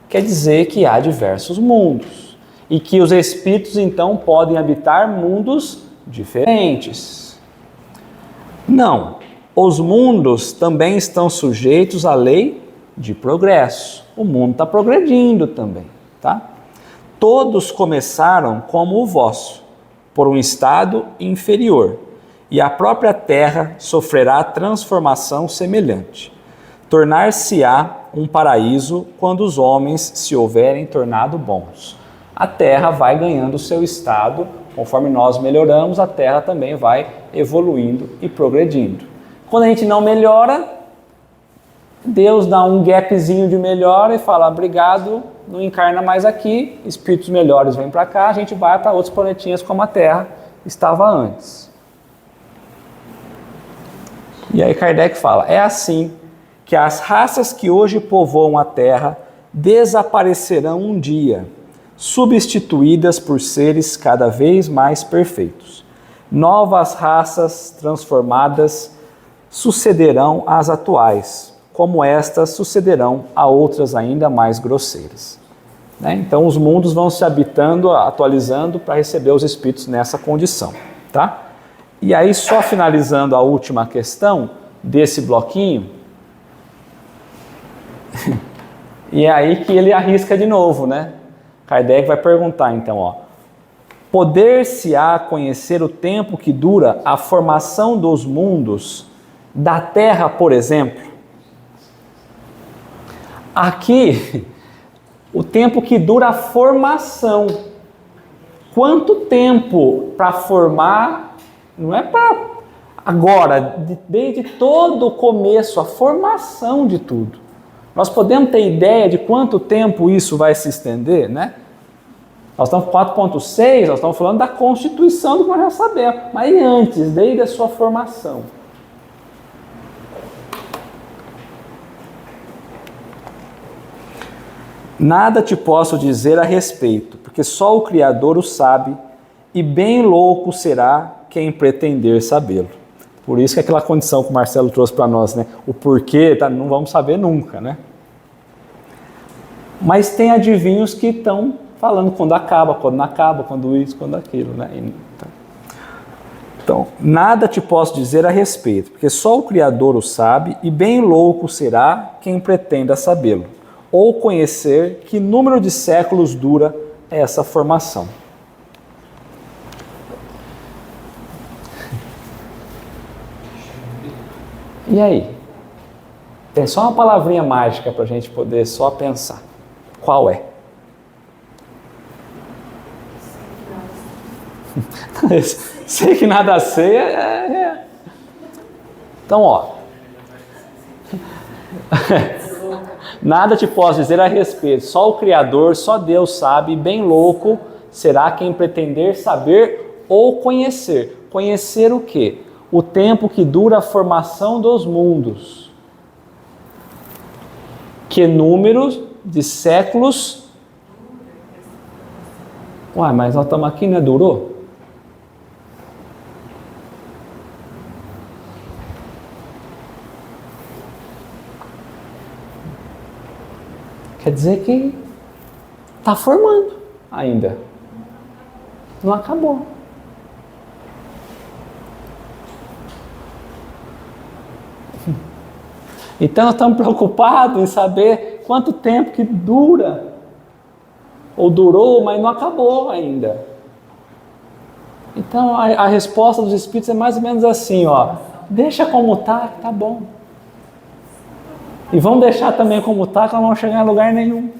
quer dizer que há diversos mundos. E que os espíritos, então, podem habitar mundos diferentes. Não. Os mundos também estão sujeitos à lei de progresso. O mundo está progredindo também, tá? Todos começaram como o vosso, por um estado inferior. E a própria terra sofrerá transformação semelhante. Tornar-se-á um paraíso quando os homens se houverem tornado bons. A Terra vai ganhando o seu estado, conforme nós melhoramos, a Terra também vai evoluindo e progredindo. Quando a gente não melhora, Deus dá um gapzinho de melhora e fala, obrigado, não encarna mais aqui, espíritos melhores vêm para cá, a gente vai para outros planetinhas como a Terra estava antes. E aí Kardec fala, é assim que as raças que hoje povoam a Terra desaparecerão um dia, substituídas por seres cada vez mais perfeitos. Novas raças transformadas sucederão às atuais, como estas sucederão a outras ainda mais grosseiras. Né? Então os mundos vão se habitando, atualizando para receber os espíritos nessa condição. Tá? E aí, só finalizando a última questão desse bloquinho, e é aí que ele arrisca de novo, né? Kardec vai perguntar então, ó, poder-se-á conhecer o tempo que dura a formação dos mundos da Terra, por exemplo? Aqui, o tempo que dura a formação. Quanto tempo para formar, não é para agora, desde todo o começo, a formação de tudo. Nós podemos ter ideia de quanto tempo isso vai se estender, né? Nós estamos com 4.6, nós estamos falando da constituição do que nós já sabemos, mas e antes, desde a sua formação? Nada te posso dizer a respeito, porque só o Criador o sabe, e bem louco será quem pretender sabê-lo. Por isso que aquela condição que o Marcelo trouxe para nós, né? O porquê, tá? Não vamos saber nunca, né? Mas tem adivinhos que estão falando quando acaba, quando não acaba, quando isso, quando aquilo, né? Então, nada te posso dizer a respeito, porque só o Criador o sabe, e bem louco será quem pretenda sabê-lo, ou conhecer que número de séculos dura essa formação. E aí? Tem só uma palavrinha mágica para a gente poder só pensar. Qual é? Sei que nada sei Então, ó. Nada te posso dizer a respeito. Só o Criador, só Deus sabe. Bem louco será quem pretender saber ou conhecer. Conhecer o quê? O tempo que dura a formação dos mundos. Que números de séculos... Uai, mas nós estamos aqui, né? Durou? Quer dizer que está formando ainda. Não acabou. Então nós estamos preocupados em saber quanto tempo que dura, ou durou, mas não acabou ainda. Então a resposta dos Espíritos é mais ou menos assim, ó, deixa como está, que tá bom. E vamos deixar também como está, que não vamos chegar em lugar nenhum.